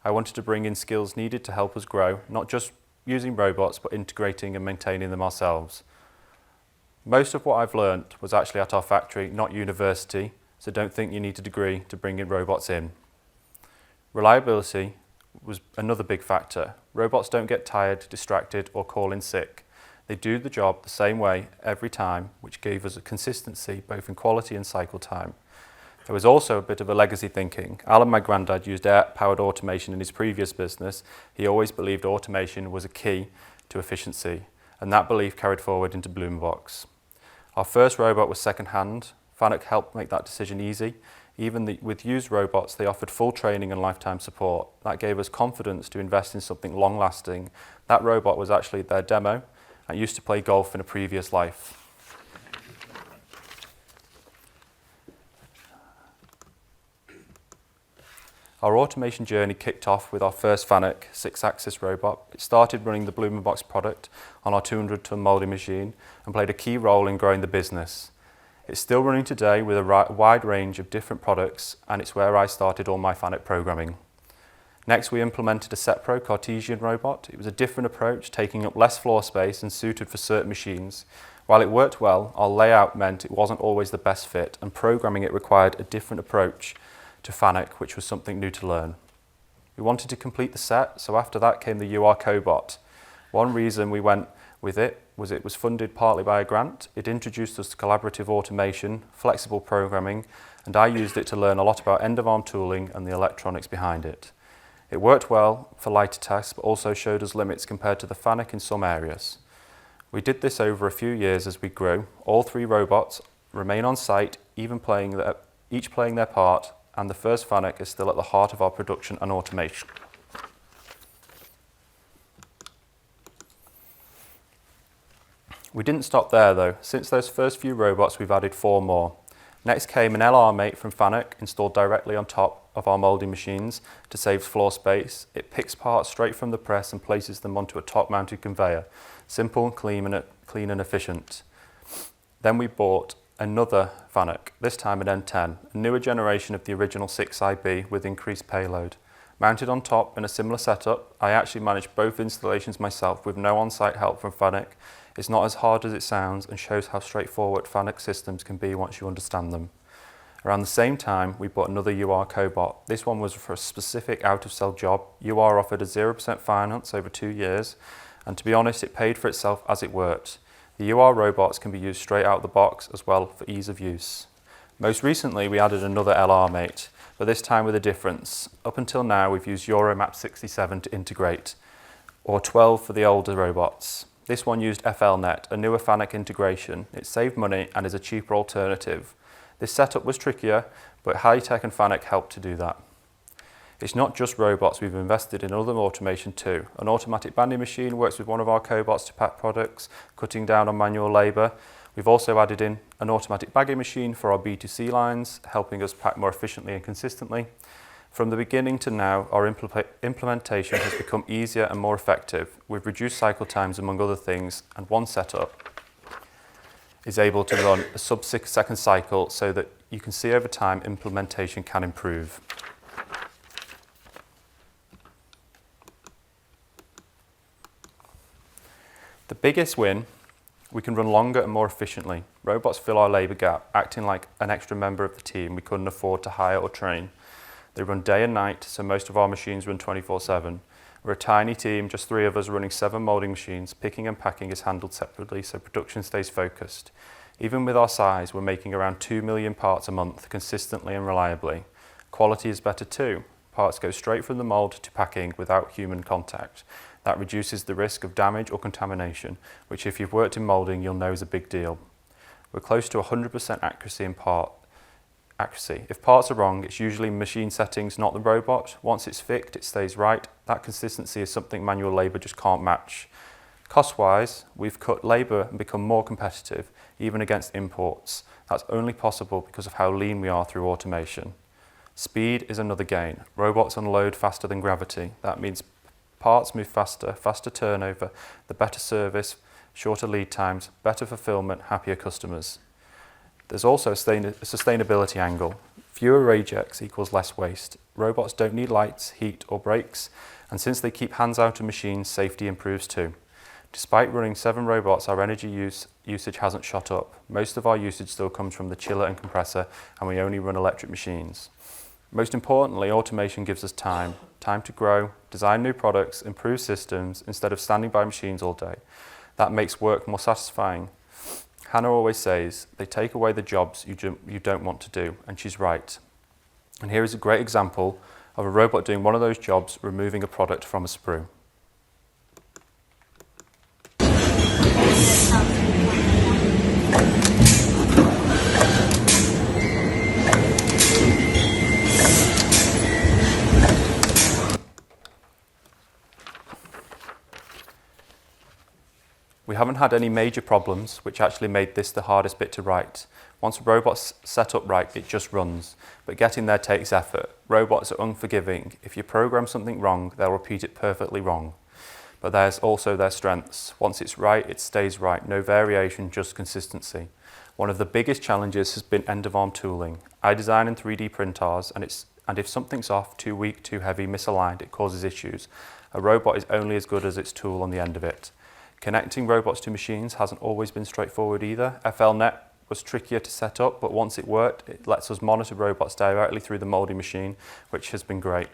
I wanted to bring in skills needed to help us grow, not just using robots, but integrating and maintaining them ourselves. Most of what I've learned was actually at our factory, not university, so don't think you need a degree to bring in robots in. Reliability was another big factor. Robots don't get tired, distracted, or call in sick. They do the job the same way every time, which gave us a consistency both in quality and cycle time. There was also a bit of a legacy thinking. Alan, my granddad, used air-powered automation in his previous business. He always believed automation was a key to efficiency, and that belief carried forward into Blumenbox. Our first robot was second-hand. Fanuc helped make that decision easy. Even with used robots, they offered full training and lifetime support. That gave us confidence to invest in something long-lasting. That robot was actually their demo. I used to play golf in a previous life. Our automation journey kicked off with our first Fanuc 6-axis robot. It started running the Blumenbox product on our 200-ton moulding machine and played a key role in growing the business. It's still running today with a wide range of different products, and it's where I started all my Fanuc programming. Next, we implemented a SetPro Cartesian robot. It was a different approach, taking up less floor space and suited for certain machines. While it worked well, our layout meant it wasn't always the best fit, and programming it required a different approach to Fanuc, which was something new to learn. We wanted to complete the set, so after that came the UR Cobot. One reason we went with it was funded partly by a grant. It introduced us to collaborative automation, flexible programming, and I used it to learn a lot about end-of-arm tooling and the electronics behind it. It worked well for lighter tasks, but also showed us limits compared to the Fanuc in some areas. We did this over a few years as we grew. All 3 robots remain on site, each playing their part, and the first Fanuc is still at the heart of our production and automation. We didn't stop there though. Since those first few robots, we've added 4 more. Next came an LR mate from Fanuc installed directly on top of our moulding machines to save floor space. It picks parts straight from the press and places them onto a top-mounted conveyor. Simple, clean and efficient. Then we bought another Fanuc, this time an N10, a newer generation of the original 6IB with increased payload. Mounted on top in a similar setup, I actually managed both installations myself with no on-site help from Fanuc. It's not as hard as it sounds and shows how straightforward Fanuc systems can be once you understand them. Around the same time, we bought another UR Cobot. This one was for a specific out-of-cell job. UR offered a 0% finance over 2 years, and to be honest, it paid for itself as it worked. The UR robots can be used straight out of the box as well for ease of use. Most recently, we added another LR mate, but this time with a difference. Up until now, we've used Euromap 67 to integrate, or 12 for the older robots. This one used FLNet, a newer Fanuc integration. It saved money and is a cheaper alternative. This setup was trickier, but High-Tech and Fanuc helped to do that. It's not just robots, we've invested in other automation too. An automatic banding machine works with one of our cobots to pack products, cutting down on manual labour. We've also added in an automatic bagging machine for our B2C lines, helping us pack more efficiently and consistently. From the beginning to now, our implementation has become easier and more effective. We've reduced cycle times among other things, and one setup is able to run a sub-6 second cycle so that you can see over time implementation can improve. The biggest win, we can run longer and more efficiently. Robots fill our labour gap, acting like an extra member of the team we couldn't afford to hire or train. They run day and night, so most of our machines run 24/7. We're a tiny team, just 3 of us running 7 moulding machines. Picking and packing is handled separately, so production stays focused. Even with our size, we're making around 2 million parts a month, consistently and reliably. Quality is better too. Parts go straight from the mould to packing without human contact. That reduces the risk of damage or contamination, which if you've worked in moulding, you'll know is a big deal. We're close to 100% accuracy in part accuracy. If parts are wrong, it's usually machine settings, not the robot. Once it's fixed, it stays right. That consistency is something manual labour just can't match. Cost-wise, we've cut labour and become more competitive, even against imports. That's only possible because of how lean we are through automation. Speed is another gain. Robots unload faster than gravity. That means parts move faster, faster turnover, the better service, shorter lead times, better fulfillment, happier customers. There's also a sustainability angle. Fewer rejects equals less waste. Robots don't need lights, heat or brakes, and since they keep hands out of machines, safety improves too. Despite running 7 robots, our energy usage hasn't shot up. Most of our usage still comes from the chiller and compressor, and we only run electric machines. Most importantly, automation gives us time to grow, design new products, improve systems, instead of standing by machines all day. That makes work more satisfying. Hannah always says, they take away the jobs you don't want to do, and she's right. And here is a great example of a robot doing one of those jobs, removing a product from a sprue. We haven't had any major problems, which actually made this the hardest bit to write. Once a robot's set up right, it just runs. But getting there takes effort. Robots are unforgiving. If you program something wrong, they'll repeat it perfectly wrong. But there's also their strengths. Once it's right, it stays right. No variation, just consistency. One of the biggest challenges has been end-of-arm tooling. I design in 3D printers, and if something's off, too weak, too heavy, misaligned, it causes issues. A robot is only as good as its tool on the end of it. Connecting robots to machines hasn't always been straightforward either. FLNet was trickier to set up, but once it worked, it lets us monitor robots directly through the moulding machine, which has been great.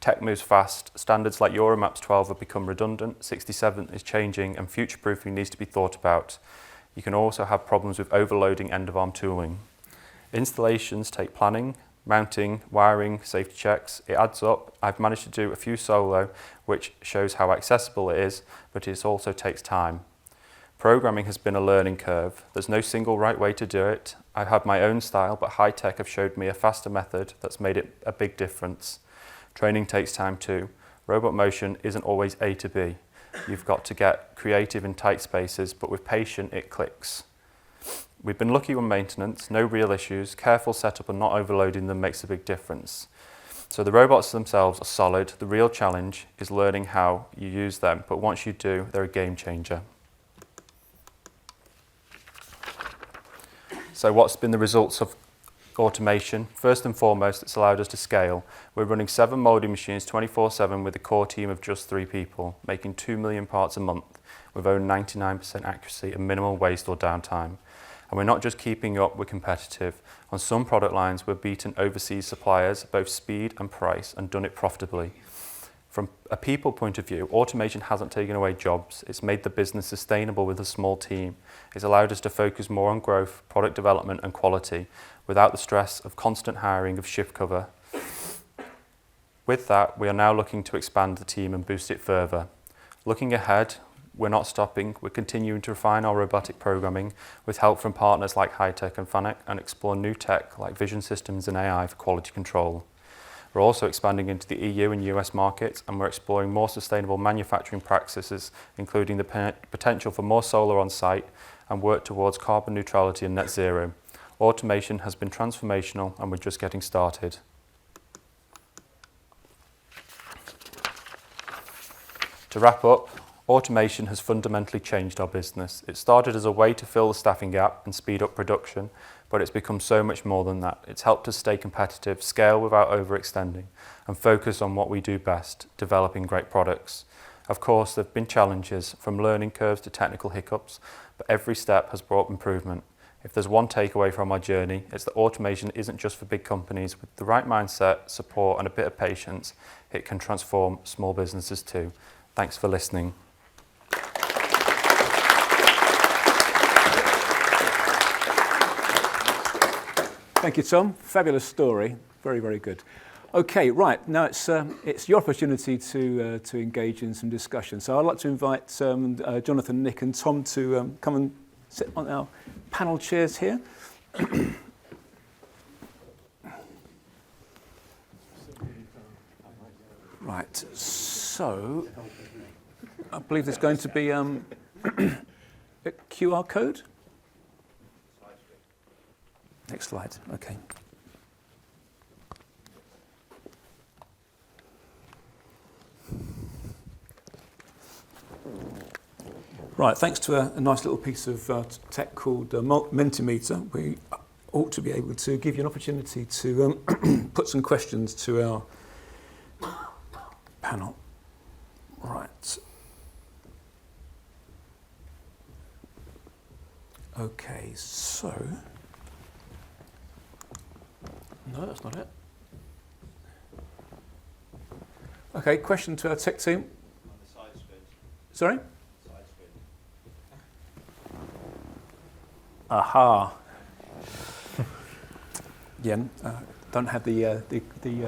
Tech moves fast. Standards like Euromaps 12 have become redundant, 67 is changing, and future-proofing needs to be thought about. You can also have problems with overloading end-of-arm tooling. Installations take planning, mounting, wiring, safety checks. It adds up. I've managed to do a few solo, which shows how accessible it is, but it also takes time. Programming has been a learning curve. There's no single right way to do it. I have my own style, but high tech have showed me a faster method that's made it a big difference. Training takes time too. Robot motion isn't always A to B. You've got to get creative in tight spaces, but with patience, it clicks. We've been lucky on maintenance, no real issues. Careful setup and not overloading them makes a big difference. So the robots themselves are solid. The real challenge is learning how you use them, but once you do, they're a game changer. So what's been the results of automation? First and foremost, it's allowed us to scale. We're running 7 moulding machines 24/7 with a core team of just 3 people, making 2 million parts a month with over 99% accuracy and minimal waste or downtime. And we're not just keeping up, we're competitive. On some product lines, we've beaten overseas suppliers, both speed and price, and done it profitably. From a people point of view, automation hasn't taken away jobs. It's made the business sustainable with a small team. It's allowed us to focus more on growth, product development and quality without the stress of constant hiring of shift cover. With that, we are now looking to expand the team and boost it further. Looking ahead, we're not stopping. We're continuing to refine our robotic programming with help from partners like Hitech and Fanuc and explore new tech like vision systems and AI for quality control. We're also expanding into the EU and US markets, and we're exploring more sustainable manufacturing practices, including the potential for more solar on site and work towards carbon neutrality and net zero. Automation has been transformational, and we're just getting started. To wrap up, automation has fundamentally changed our business. It started as a way to fill the staffing gap and speed up production, but it's become so much more than that. It's helped us stay competitive, scale without overextending, and focus on what we do best, developing great products. Of course, there have been challenges, from learning curves to technical hiccups, but every step has brought improvement. If there's one takeaway from our journey, it's that automation isn't just for big companies. With the right mindset, support, and a bit of patience, it can transform small businesses too. Thanks for listening. Thank you, Tom. Fabulous story. Very, very good. Okay, right. Now it's your opportunity to engage in some discussion. So I'd like to invite Jonathan, Nick, and Tom to come and sit on our panel chairs here. Right. So I believe there's going to be a QR code. Next slide. Okay. Right, thanks to a nice little piece of tech called Mentimeter, we ought to be able to give you an opportunity to put some questions to our panel. Right. Okay, so... No, that's not it. Okay, question to our tech team. On the side screen. Sorry? Side screen. Aha. Yeah, don't have the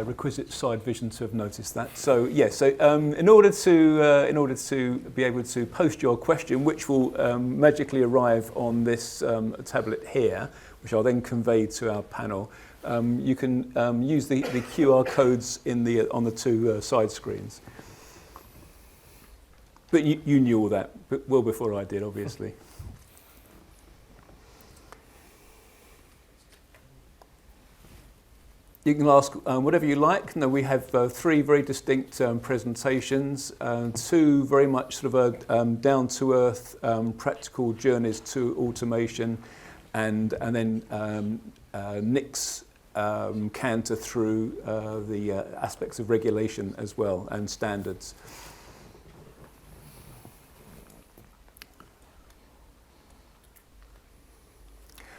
requisite side vision to have noticed that. So yeah, so in order to be able to post your question, which will magically arrive on this tablet here, which I'll then convey to our panel, you can use the QR codes on the two side screens. But you knew all that well before I did, obviously. You can ask whatever you like. No, we have three very distinct presentations, two very much sort of down-to-earth practical journeys to automation, and then Nick's canter through the aspects of regulation as well and standards.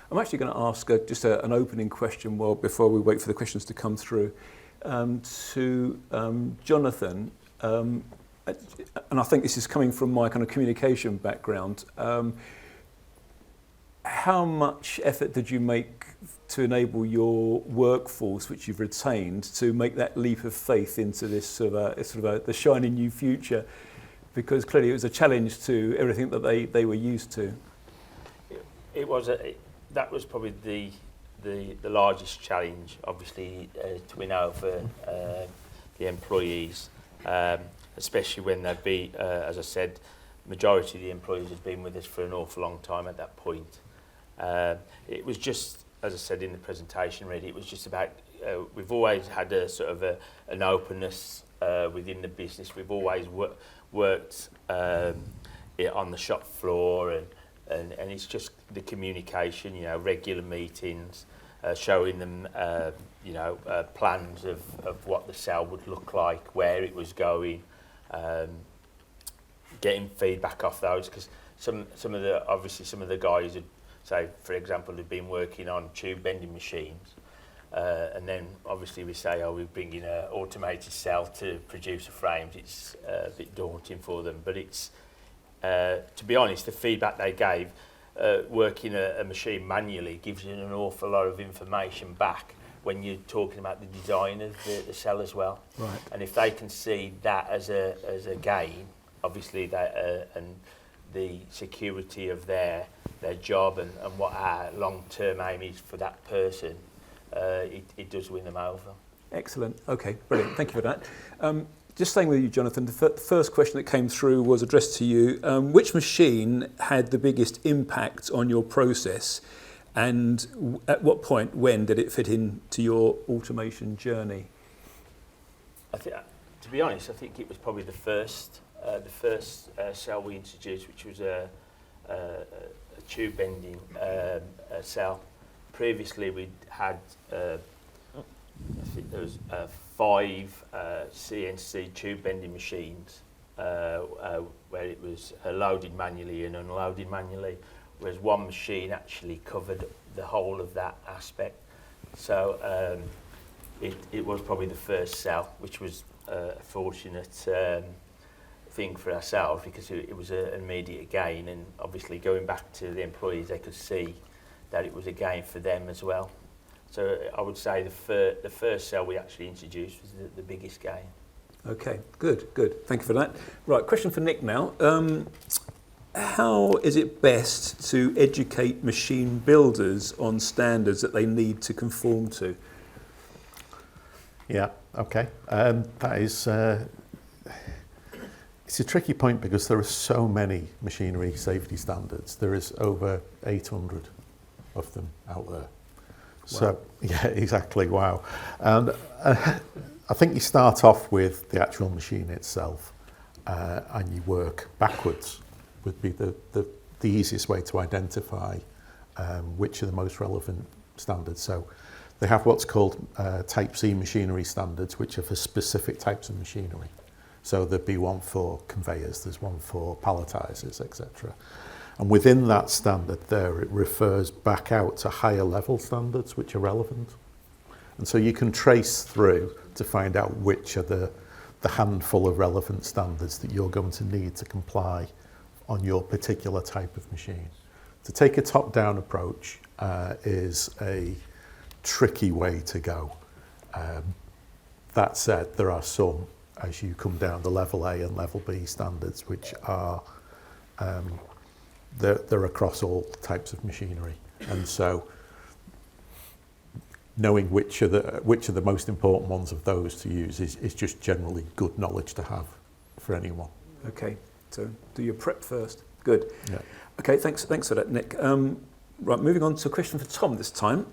I'm actually going to ask just an opening question before we wait for the questions to come through to Jonathan. And I think this is coming from my kind of communication background. How much effort did you make to enable your workforce, which you've retained, to make that leap of faith into this the shiny new future? Because clearly it was a challenge to everything that they were used to. That was probably the largest challenge, obviously, to win over the employees, especially when they'd be, as I said, majority of the employees had been with us for an awful long time at that point. It was just, as I said in the presentation, really, it was just about, we've always had a sort of an openness within the business. We've always worked on the shop floor, and it's just the communication, regular meetings, showing them, plans of what the cell would look like, where it was going, getting feedback off those, because some of the guys had, say, for example, had been working on tube bending machines, and then obviously we say, we're bringing an automated cell to produce the frames. It's a bit daunting for them, but it's, to be honest, the feedback they gave, working a machine manually gives you an awful lot of information back when you're talking about the design of the cell as well. Right. And if they can see that as a gain, obviously that and the security of their job and what our long-term aim is for that person, it does win them over. Excellent. Okay, brilliant. Thank you for that. Just staying with you, Jonathan, the first question that came through was addressed to you. Which machine had the biggest impact on your process, and at what point, when did it fit into your automation journey? To be honest, I think it was probably the first cell we introduced, which was a tube bending cell. Previously, we'd had I think there was 5 CNC tube bending machines where it was loaded manually and unloaded manually, whereas one machine actually covered the whole of that aspect. So it was probably the first cell, which was a fortunate thing for ourselves, because it was an immediate gain, and obviously going back to the employees, they could see that it was a gain for them as well. So I would say the first cell we actually introduced was the biggest gain. Okay, good. Thank you for that. Right, question for Nick now. How is it best to educate machine builders on standards that they need to conform to? Yeah, okay. That is, it's a tricky point because there are so many machinery safety standards. There is over 800 of them out there. Wow. So, yeah, exactly, wow. And I think you start off with the actual machine itself and you work backwards would be the easiest way to identify which are the most relevant standards. So they have what's called Type C machinery standards, which are for specific types of machinery. So there'd be one for conveyors, there's one for palletizers, etc. And within that standard there, it refers back out to higher level standards which are relevant. And so you can trace through to find out which are the handful of relevant standards that you're going to need to comply on your particular type of machine. To take a top-down approach is a tricky way to go. That said, there are some, as you come down the level A and level B standards, which are they're across all types of machinery, and so knowing which are the most important ones of those to use is just generally good knowledge to have for anyone. Okay, so do your prep first. Good. Yeah. Okay, thanks for that, Nick. Right, moving on to a question for Tom this time.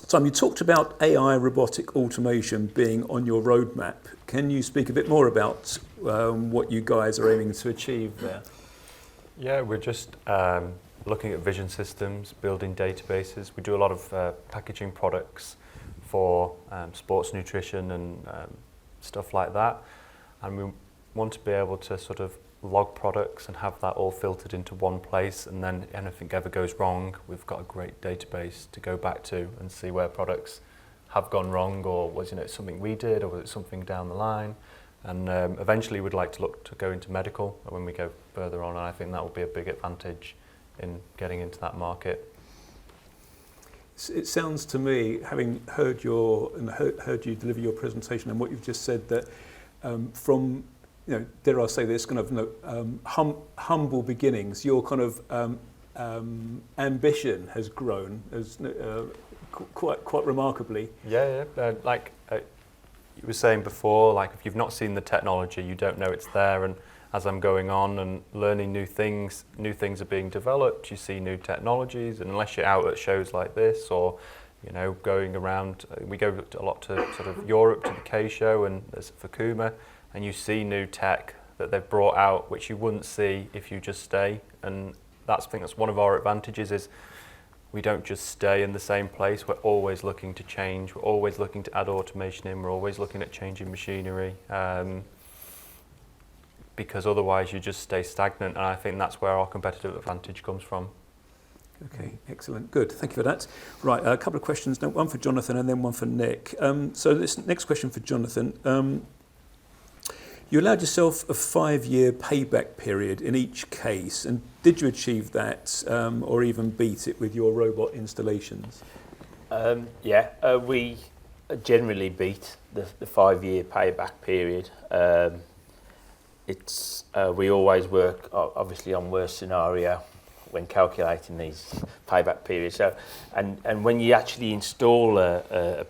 Tom, you talked about AI robotic automation being on your roadmap. Can you speak a bit more about what you guys are aiming to achieve there? Yeah, we're just looking at vision systems, building databases. We do a lot of packaging products for sports nutrition and stuff like that. And we want to be able to sort of log products and have that all filtered into one place, and then anything ever goes wrong, we've got a great database to go back to and see where products have gone wrong, or was it something we did, or was it something down the line. And eventually we'd like to look to go into medical when we go further on, and I think that will be a big advantage in getting into that market. It sounds to me, having heard you deliver your presentation and what you've just said, that from, dare I say this, kind of humble beginnings, your kind of ambition has grown as quite remarkably. Yeah. Like you were saying before, like if you've not seen the technology, you don't know it's there. And as I'm going on and learning new things are being developed. You see new technologies, and unless you're out at shows like this, or going around, we go a lot to sort of Europe to the K show and there's Fakuma, and you see new tech that they've brought out which you wouldn't see if you just stay. And I think that's one of our advantages, is we don't just stay in the same place. We're always looking to change. We're always looking to add automation in. We're always looking at changing machinery, because otherwise you just stay stagnant. And I think that's where our competitive advantage comes from. Okay, excellent. Good. Thank you for that. Right, a couple of questions. Now, one for Jonathan and then one for Nick. So this next question for Jonathan. You allowed yourself a 5-year payback period in each case, and did you achieve that or even beat it with your robot installations? We generally beat the 5-year payback period. We always work obviously on worst scenario when calculating these payback periods. So, and when you actually install a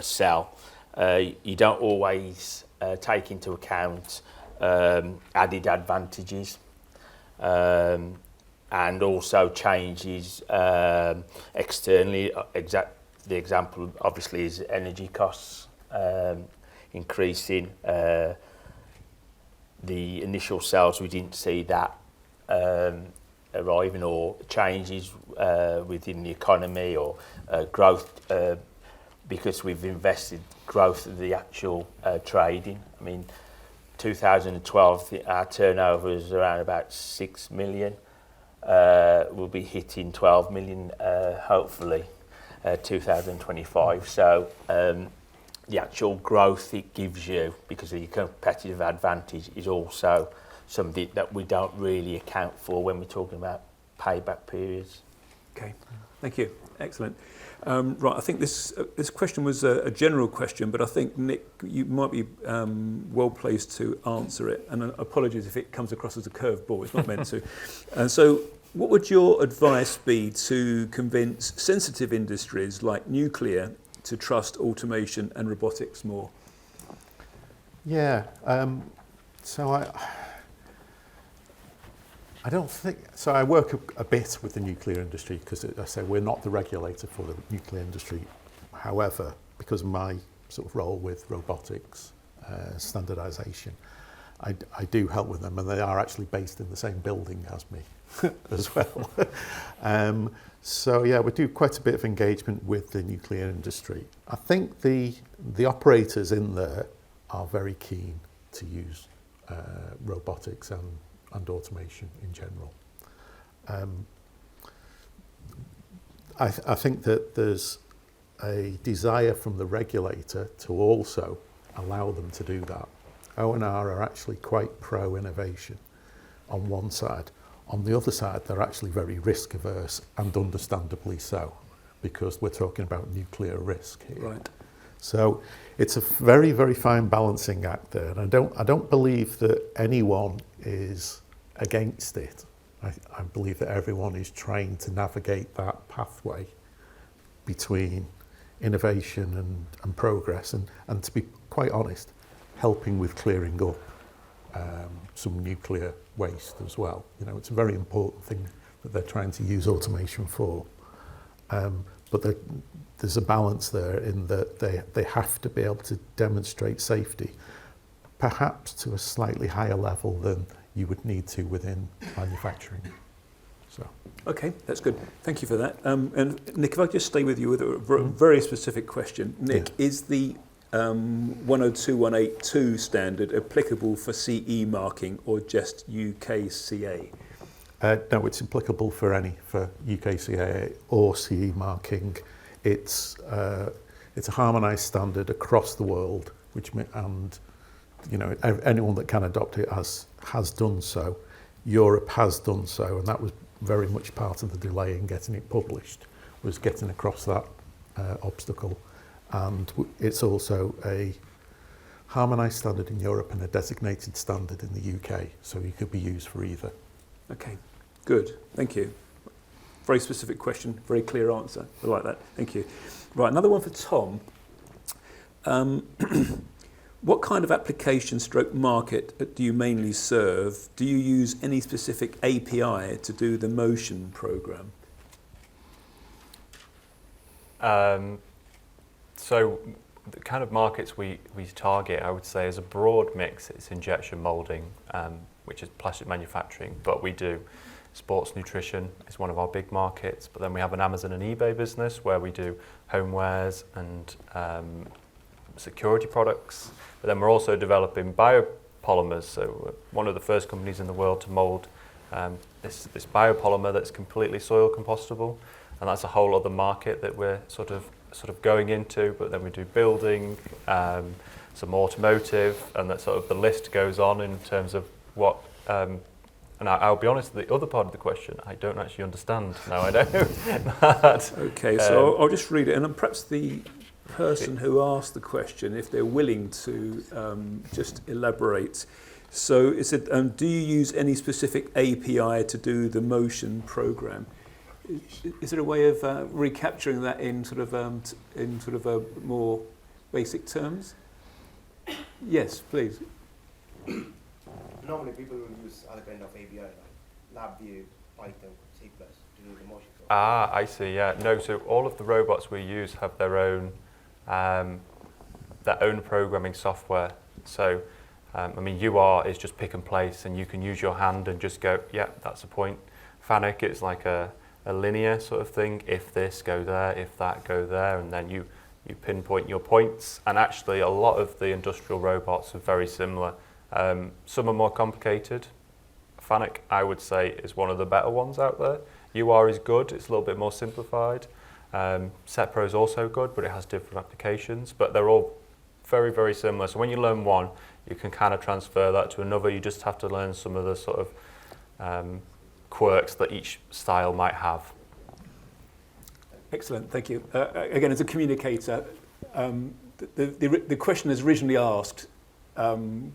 cell, you don't always take into account added advantages and also changes externally. The example obviously is energy costs increasing. The initial cells, we didn't see that arriving, or changes within the economy or growth, because we've invested growth of the actual trading. I mean, 2012, our turnover was around about 6 million. We'll be hitting 12 million, hopefully, 2025. So the actual growth it gives you, because of your competitive advantage, is also something that we don't really account for when we're talking about payback periods. Okay, thank you. Excellent. Right, I think this question was a general question, but I think, Nick, you might be well placed to answer it. And apologies if it comes across as a curveball, it's not meant to. So what would your advice be to convince sensitive industries like nuclear to trust automation and robotics more? Yeah, so I don't think, so I work a bit with the nuclear industry, because I say we're not the regulator for the nuclear industry. However, because of my sort of role with robotics, standardization, I do help with them, and they are actually based in the same building as me as well. So yeah, we do quite a bit of engagement with the nuclear industry. I think the operators in there are very keen to use robotics and automation in general. I think that there's a desire from the regulator to also allow them to do that. O&R are actually quite pro-innovation on one side. On the other side, they're actually very risk averse, and understandably so, because we're talking about nuclear risk here. Right. So it's a very, very fine balancing act there. And I don't believe that anyone is against it. I believe that everyone is trying to navigate that pathway between innovation and progress, and to be quite honest, helping with clearing up some nuclear waste as well. You know, it's a very important thing that they're trying to use automation for. But there's a balance there in that they have to be able to demonstrate safety, perhaps to a slightly higher level than you would need to within manufacturing. So. Okay, that's good. Thank you for that. And Nick, if I just stay with you with a very specific question. Nick, is the 102182 standard applicable for CE marking or just UKCA? No, it's applicable for UKCA or CE marking. It's a harmonised standard across the world, and you know, anyone that can adopt it has done so. Europe has done so, and that was very much part of the delay in getting it published, was getting across that obstacle. And it's also a harmonised standard in Europe and a designated standard in the UK, so it could be used for either. Okay, good. Thank you. Very specific question, very clear answer. I like that. Thank you. Right, another one for Tom. What kind of application stroke market do you mainly serve? Do you use any specific API to do the motion program? So the kind of markets we target, I would say, is a broad mix. It's injection molding, which is plastic manufacturing, but we do sports nutrition is one of our big markets. But then we have an Amazon and eBay business where we do homewares and security products. But then we're also developing biopolymers. So we're one of the first companies in the world to mold this biopolymer that's completely soil compostable, and that's a whole other market that we're sort of going into. But then we do building, some automotive, and that sort of the list goes on in terms of what. And I'll be honest, the other part of the question I don't actually understand. Now I know that. Okay, so I'll just read it, and perhaps the person who asked the question, if they're willing to just elaborate. So it said, do you use any specific API to do the motion program? Is there a way of recapturing that in sort of more basic terms? Yes, please. Normally people will use other kind of API like LabVIEW, Python, C++ to do the motion. Ah, I see. Yeah, no. So all of the robots we use have their own programming software. So I mean, UR is just pick and place, and you can use your hand and just go, yeah, that's a point. FANUC is like a linear sort of thing. If this, go there. If that, go there. And then you pinpoint your points. And actually, a lot of the industrial robots are very similar. Some are more complicated. FANUC, I would say, is one of the better ones out there. UR is good. It's a little bit more simplified. SetPro is also good, but it has different applications. But they're all very, very similar. So when you learn one, you can kind of transfer that to another. You just have to learn some of the sort of quirks that each style might have. Excellent, thank you. Again, as a communicator, the question as originally asked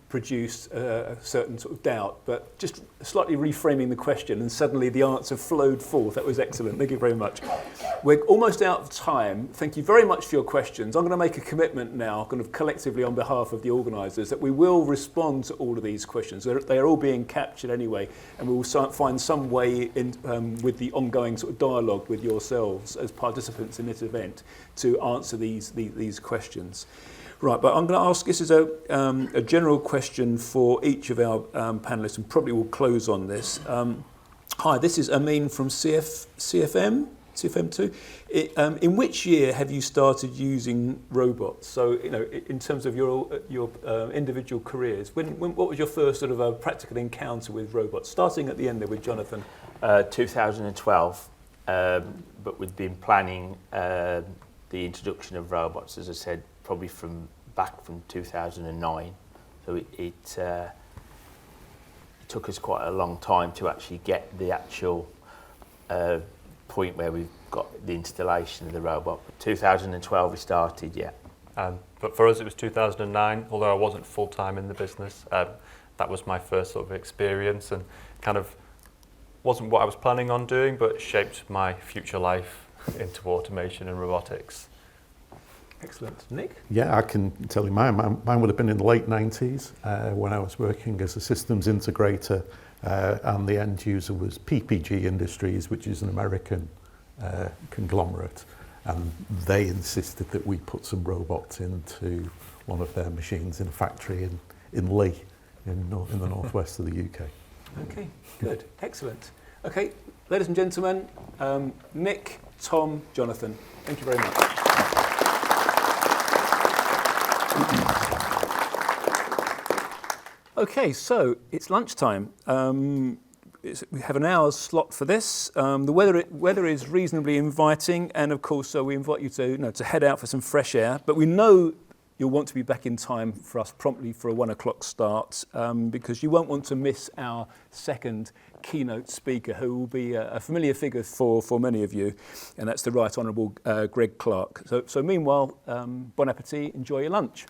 produced a certain sort of doubt, but just slightly reframing the question and suddenly the answer flowed forth. That was excellent. Thank you very much. We're almost out of time. Thank you very much for your questions. I'm going to make a commitment now, kind of collectively on behalf of the organisers, that we will respond to all of these questions. They are all being captured anyway, and we will find some way in, with the ongoing sort of dialogue with yourselves as participants in this event to answer these questions. Right, but I'm going to ask, this is a general question for each of our panellists, and probably we'll close on this. Hi, this is Amin from CFM2. In which year have you started using robots? So, in terms of your individual careers, what was your first sort of practical encounter with robots? Starting at the end there with Jonathan. 2012, but we've been planning the introduction of robots, as I said, probably back from 2009. So it took us quite a long time to actually get the actual point where we've got the installation of the robot. But 2012 we started, yeah. But for us it was 2009, although I wasn't full-time in the business. That was my first sort of experience, and kind of wasn't what I was planning on doing, but shaped my future life into automation and robotics. Excellent. Nick? Yeah, I can tell you mine would have been in the late 90s when I was working as a systems integrator, and the end user was PPG Industries, which is an American conglomerate, and they insisted that we put some robots into one of their machines in a factory in Lee, in the northwest of the UK. Okay, good. Excellent. Okay, ladies and gentlemen, Nick, Tom, Jonathan, thank you very much. Okay, so it's lunchtime. We have an hour's slot for this. The weather is reasonably inviting, and of course, so we invite you to head out for some fresh air. But we know you'll want to be back in time for us promptly for a 1 o'clock start, because you won't want to miss our second keynote speaker, who will be a familiar figure for many of you, and that's the Right Honourable Greg Clark. So meanwhile, bon appetit, enjoy your lunch.